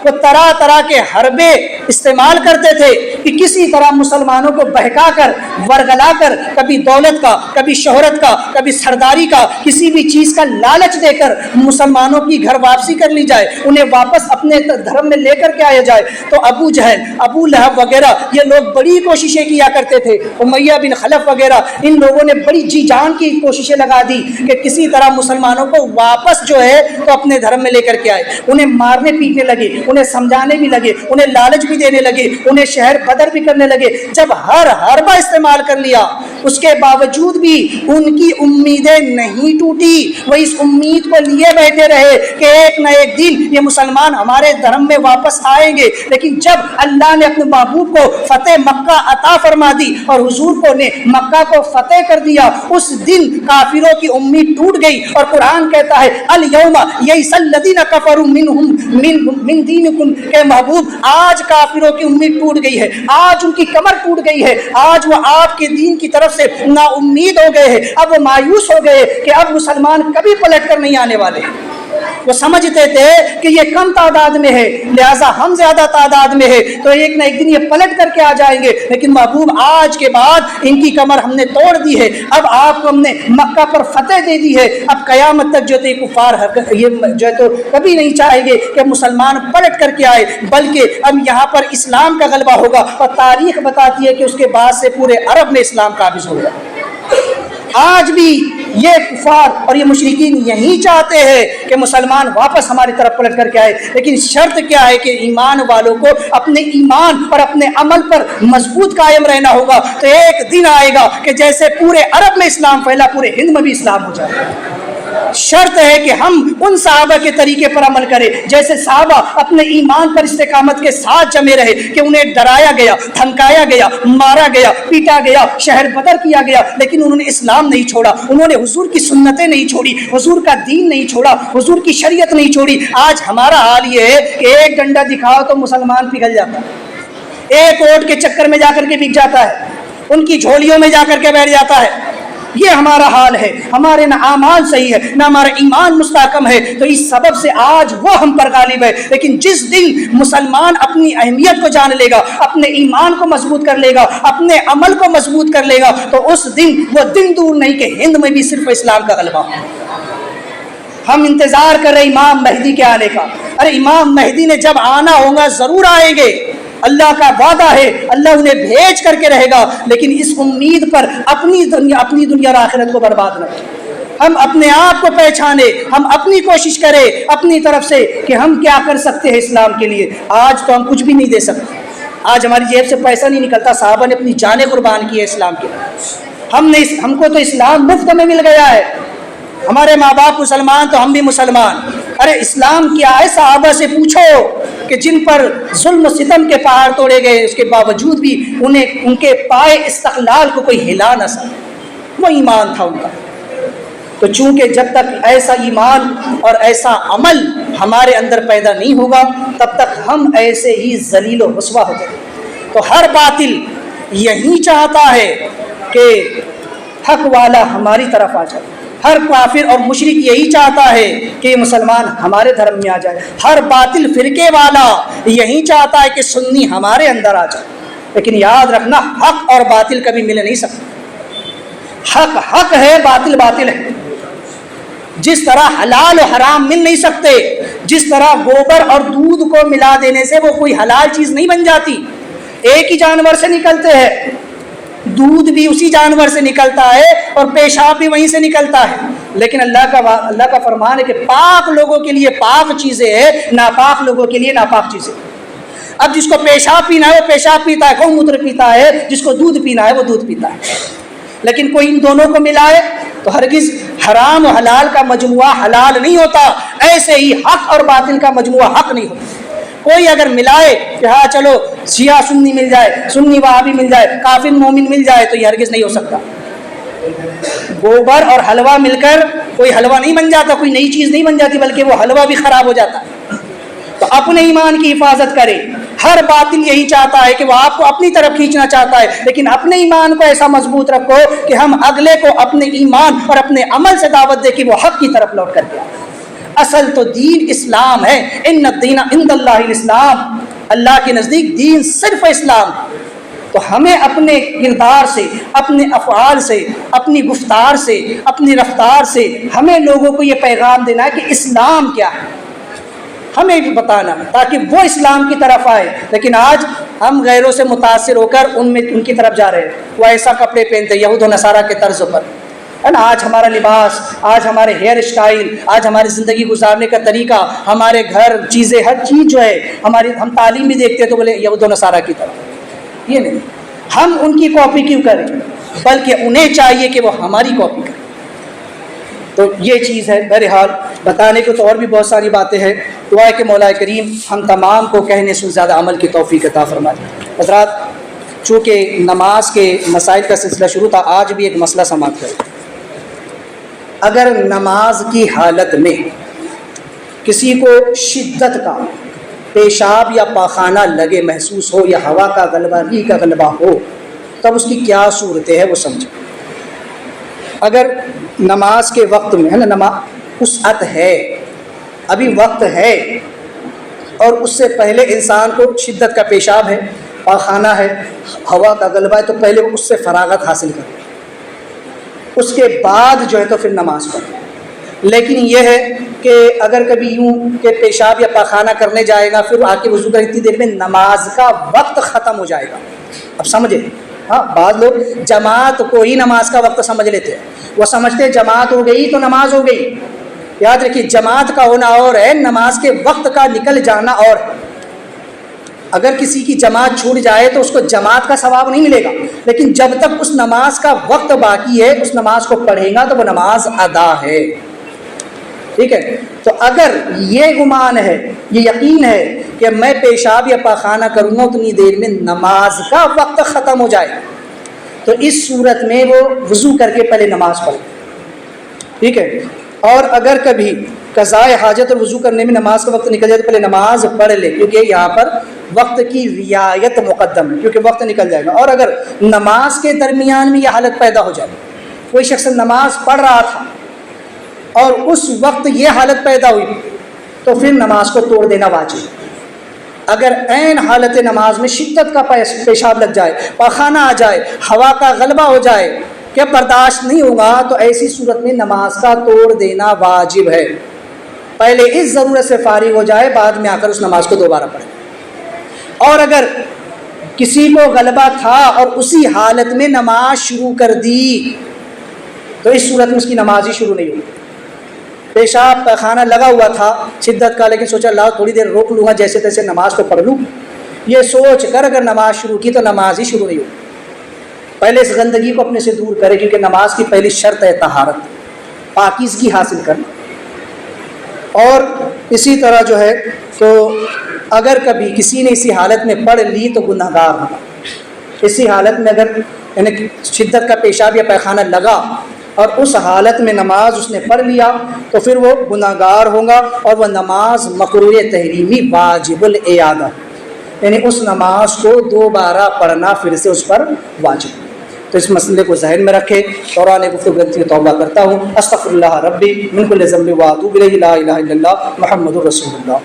وہ طرح طرح کے حربے استعمال کرتے تھے کہ کسی طرح مسلمانوں کو بہکا کر ورگلا کر کبھی دولت کا، کبھی شہرت کا، کبھی سرداری کا، کسی بھی چیز کا لالچ دے کر مسلمانوں کی گھر واپسی کر لی جائے، انہیں واپس اپنے دھرم میں لے کر کے آیا جائے۔ تو ابو جہل، ابو لہب وغیرہ یہ لوگ بڑی کوششیں کیا کرتے تھے، امیہ بن خلف وغیرہ، ان لوگوں نے بڑی جی جان کی کوششیں لگا دی کہ کسی طرح مسلمانوں کو واپس جو ہے تو اپنے دھرم میں لے کر کے آئے۔ انہیں مارنے پیٹنے لگے، انہیں سمجھانے بھی لگے، انہیں لالچ بھی دینے لگے، انہیں شہر بدر بھی کرنے لگے۔ جب ہر حربہ استعمال کر لیا، اس کے باوجود بھی ان کی امیدیں نہیں ٹوٹی، وہ اس امید کو لیے بیٹھے رہے کہ ایک نہ ایک دن یہ مسلمان ہمارے دھرم میں واپس آئیں گے۔ لیکن جب اللہ نے اپنے محبوب کو فتح مکہ عطا فرما دی اور حضور کو نے مکہ کو فتح کر دیا، اس دن کافروں کی امید ٹوٹ گئی، اور قرآن کہتا ہے الیوم یئس الذین کفروا من دینکم، کہ محبوب آج کافروں کی امید ٹوٹ گئی ہے، آج ان کی کمر ٹوٹ گئی ہے، آج وہ آپ کے دین کی طرف سے نا امید ہو گئے ہیں، اب وہ مایوس ہو گئے کہ اب مسلمان کبھی پلٹ کر نہیں آنے والے۔ وہ سمجھتے تھے کہ یہ کم تعداد میں ہے، لہٰذا ہم زیادہ تعداد میں ہے تو ایک نہ ایک دن یہ پلٹ کر کے آ جائیں گے، لیکن محبوب آج کے بعد ان کی کمر ہم نے توڑ دی ہے، اب آپ کو ہم نے مکہ پر فتح دے دی ہے، اب قیامت تک جو ہے کفار یہ جو ہے تو کبھی نہیں چاہیں گے کہ مسلمان پلٹ کر کے آئے، بلکہ اب یہاں پر اسلام کا غلبہ ہوگا، اور تاریخ بتاتی ہے کہ اس کے بعد سے پورے عرب میں اسلام قابض ہوگا۔ آج بھی یہ کفار اور یہ مشرکین یہی چاہتے ہیں کہ مسلمان واپس ہماری طرف پلٹ کر کے آئے، لیکن شرط کیا ہے کہ ایمان والوں کو اپنے ایمان اور اپنے عمل پر مضبوط قائم رہنا ہوگا۔ تو ایک دن آئے گا کہ جیسے پورے عرب میں اسلام پھیلا، پورے ہند میں بھی اسلام ہو جائے۔ شرط ہے کہ ہم ان صحابہ کے طریقے پر عمل کریں جیسے صحابہ اپنے ایمان پر استقامت کے ساتھ جمے رہے، کہ انہیں ڈرایا گیا، دھمکایا گیا، مارا گیا، پیٹا گیا، شہر بدر کیا گیا، لیکن انہوں نے اسلام نہیں چھوڑا، انہوں نے حضور کی سنتیں نہیں چھوڑی، حضور کا دین نہیں چھوڑا، حضور کی شریعت نہیں چھوڑی۔ آج ہمارا حال یہ ہے کہ ایک ڈنڈا دکھاؤ تو مسلمان پگھل جاتا ہے، ایک ووٹ کے چکر میں جا کر کے بک جاتا ہے، ان کی جھولیوں میں جا کر کے بیٹھ جاتا ہے۔ یہ ہمارا حال ہے، ہمارے نہ اعمال صحیح ہے نہ ہمارا ایمان مستحکم ہے، تو اس سبب سے آج وہ ہم پر غالب ہے۔ لیکن جس دن مسلمان اپنی اہمیت کو جان لے گا، اپنے ایمان کو مضبوط کر لے گا، اپنے عمل کو مضبوط کر لے گا، تو اس دن وہ دن دور نہیں کہ ہند میں بھی صرف اسلام کا غلبہ ہو۔ ہم انتظار کر رہے امام مہدی کے آنے کا، ارے امام مہدی نے جب آنا ہوگا ضرور آئیں گے، اللہ کا وعدہ ہے، اللہ انہیں بھیج کر کے رہے گا، لیکن اس امید پر اپنی دنیا اور آخرت کو برباد نہ کریں۔ ہم اپنے آپ کو پہچانے، ہم اپنی کوشش کریں اپنی طرف سے کہ ہم کیا کر سکتے ہیں اسلام کے لیے۔ آج تو ہم کچھ بھی نہیں دے سکتے، آج ہماری جیب سے پیسہ نہیں نکلتا، صحابہ نے اپنی جانیں قربان کی ہے اسلام کے لیے۔ ہم کو تو اسلام مفت میں مل گیا ہے، ہمارے ماں باپ مسلمان تو ہم بھی مسلمان۔ ارے اسلام کیا ہے صحابہ سے پوچھو کہ جن پر ظلم و ستم کے پہاڑ توڑے گئے، اس کے باوجود بھی ان کے پائے استقلال کو کوئی ہلا نہ سکا، وہ ایمان تھا ان کا۔ تو چونکہ جب تک ایسا ایمان اور ایسا عمل ہمارے اندر پیدا نہیں ہوگا، تب تک ہم ایسے ہی ذلیل و رسوا ہوتے ہیں۔ تو ہر باطل یہی چاہتا ہے کہ حق والا ہماری طرف آ جائے، ہر کافر اور مشرک یہی چاہتا ہے کہ یہ مسلمان ہمارے دھرم میں آ جائے، ہر باطل فرقے والا یہی چاہتا ہے کہ سنی ہمارے اندر آ جائے۔ لیکن یاد رکھنا، حق اور باطل کبھی مل نہیں سکتے، حق حق ہے، باطل باطل ہے۔ جس طرح حلال و حرام مل نہیں سکتے، جس طرح گوبر اور دودھ کو ملا دینے سے وہ کوئی حلال چیز نہیں بن جاتی، ایک ہی جانور سے نکلتے ہیں، دودھ بھی اسی جانور سے نکلتا ہے اور پیشاب بھی وہیں سے نکلتا ہے، لیکن اللہ کا فرمان ہے کہ پاک لوگوں کے لیے پاک چیزیں ہیں، ناپاک لوگوں کے لیے ناپاک چیزیں۔ اب جس کو پیشاب پینا ہے وہ پیشاب پیتا ہے، گو موتر پیتا ہے، جس کو دودھ پینا ہے وہ دودھ پیتا ہے، لیکن کوئی ان دونوں کو ملائے تو ہرگز حرام و حلال کا مجموعہ حلال نہیں ہوتا، ایسے ہی حق اور باطل کا مجموعہ حق نہیں ہوتا۔ کوئی اگر ملائے کہ ہاں چلو شیعہ سنی مل جائے، سنی وہابی مل جائے، کافر مومن مل جائے، تو یہ ہرگز نہیں ہو سکتا۔ گوبر اور حلوہ مل کر کوئی حلوہ نہیں بن جاتا، کوئی نئی چیز نہیں بن جاتی، بلکہ وہ حلوہ بھی خراب ہو جاتا ہے۔ تو اپنے ایمان کی حفاظت کرے۔ ہر باطل یہی چاہتا ہے کہ وہ آپ کو اپنی طرف کھینچنا چاہتا ہے، لیکن اپنے ایمان کو ایسا مضبوط رکھو کہ ہم اگلے کو اپنے ایمان اور اپنے عمل سے دعوت دے کہ وہ حق کی طرف لوٹ کر کے آئے۔ اصل تو دین اسلام ہے. ان الدین عند اللہ الاسلام، اللہ کے نزدیک دین صرف اسلام. تو ہمیں اپنے کردار سے، اپنے افعال سے، اپنی گفتار سے، اپنی رفتار سے ہمیں لوگوں کو یہ پیغام دینا ہے کہ اسلام کیا ہے، ہمیں بھی بتانا تاکہ وہ اسلام کی طرف آئے. لیکن آج ہم غیروں سے متاثر ہو کر ان کی طرف جا رہے ہیں. وہ ایسا کپڑے پہنتے یہود و نصارہ کے طرز پر، ہے نا. آج ہمارا لباس، آج ہمارے ہیئر اسٹائل، آج ہماری زندگی گزارنے کا طریقہ، ہمارے گھر، چیزیں، ہر چیز جو ہے ہم تعلیم بھی دیکھتے ہیں تو بولے یہود و نصارہ کی طرف. یہ نہیں، ہم ان کی کاپی کیوں کریں، بلکہ انہیں چاہیے کہ وہ ہماری کاپی کریں. تو یہ چیز ہے. بہرحال بتانے کو تو اور بھی بہت ساری باتیں ہیں. دعا ہے کہ مولا کریم ہم تمام کو کہنے سے زیادہ عمل کی توفیق عطا فرمائے. حضرات، چونکہ نماز کے مسائل کا سلسلہ شروع تھا، آج بھی ایک مسئلہ سماعت کریں. اگر نماز کی حالت میں کسی کو شدت کا پیشاب یا پاخانہ لگے، محسوس ہو، یا ہوا کا غلبہ، ریح کا غلبہ ہو، تب اس کی کیا صورتیں ہے وہ سمجھیں. اگر نماز کے وقت میں، ہے نا، نماز وسعت ہے، ابھی وقت ہے، اور اس سے پہلے انسان کو شدت کا پیشاب ہے، پاخانہ ہے، ہوا کا غلبہ ہے، تو پہلے وہ اس سے فراغت حاصل کرے، اس کے بعد جو ہے تو پھر نماز پڑھے. لیکن یہ ہے کہ اگر کبھی یوں کہ پیشاب یا پاخانہ کرنے جائے گا، پھر آ کے وضو کر اتنی دیر میں نماز کا وقت ختم ہو جائے گا. اب سمجھے، ہاں، بعض لوگ جماعت کو ہی نماز کا وقت سمجھ لیتے ہیں. وہ سمجھتے ہیں جماعت ہو گئی تو نماز ہو گئی. یاد رکھیے، جماعت کا ہونا اور ہے، نماز کے وقت کا نکل جانا اور ہے. اگر کسی کی جماعت چھوٹ جائے تو اس کو جماعت کا ثواب نہیں ملے گا، لیکن جب تک اس نماز کا وقت باقی ہے، اس نماز کو پڑھے گا تو وہ نماز ادا ہے. ٹھیک ہے. تو اگر یہ گمان ہے، یہ یقین ہے کہ میں پیشاب یا پاخانہ کروں گا اتنی دیر میں نماز کا وقت ختم ہو جائے، تو اس صورت میں وہ وضو کر کے پہلے نماز پڑھے. ٹھیک ہے. اور اگر کبھی قضاء حاجت اور وضو کرنے میں نماز کا وقت نکل جائے تو پہلے نماز پڑھ لے، کیونکہ یہاں پر وقت کی رعایت مقدم ہے، کیونکہ وقت نکل جائے گا. اور اگر نماز کے درمیان میں یہ حالت پیدا ہو جائے، کوئی شخص نماز پڑھ رہا تھا اور اس وقت یہ حالت پیدا ہوئی، تو پھر نماز کو توڑ دینا واجب. اگر عین حالت نماز میں شدت کا پیشاب لگ جائے، پاخانہ آ جائے، ہوا کا غلبہ ہو جائے کہ برداشت نہیں ہوگا، تو ایسی صورت میں نماز کا توڑ دینا واجب ہے. پہلے اس ضرورت سے فارغ ہو جائے، بعد میں آ کر اس نماز کو دوبارہ پڑھے. اور اگر کسی کو غلبہ تھا اور اسی حالت میں نماز شروع کر دی، تو اس صورت میں اس کی نماز ہی شروع نہیں ہوگی. پیشاب پاخانہ لگا ہوا تھا شدت کا، لیکن سوچا اللہ تھوڑی دیر روک لوں گا، جیسے تیسے نماز کو پڑھ لوں، یہ سوچ کر اگر نماز شروع کی تو نماز ہی شروع نہیں ہوگی. پہلے اس گندگی کو اپنے سے دور کرے، کیونکہ نماز کی پہلی شرط ہے طہارت، پاکیزگی حاصل کرنا. اور اسی طرح جو ہے تو اگر کبھی کسی نے اسی حالت میں پڑھ لی تو گناہ گار ہوگا. اسی حالت میں اگر یعنی شدت کا پیشاب یا پیخانہ لگا اور اس حالت میں نماز اس نے پڑھ لیا تو پھر وہ گناہ گار ہوگا، اور وہ نماز مقروء تحریمی واجب الاعادہ، یعنی اس نماز کو دوبارہ پڑھنا پھر سے اس پر واجب. تو اس مسئلے کو ذہن میں رکھے. دوران گفتگو غلطی میں توبہ کرتا ہوں. استغفر اللہ ربی من کل ذنب و اتوب الیہ. لا الہ الا اللہ محمد رسول اللہ.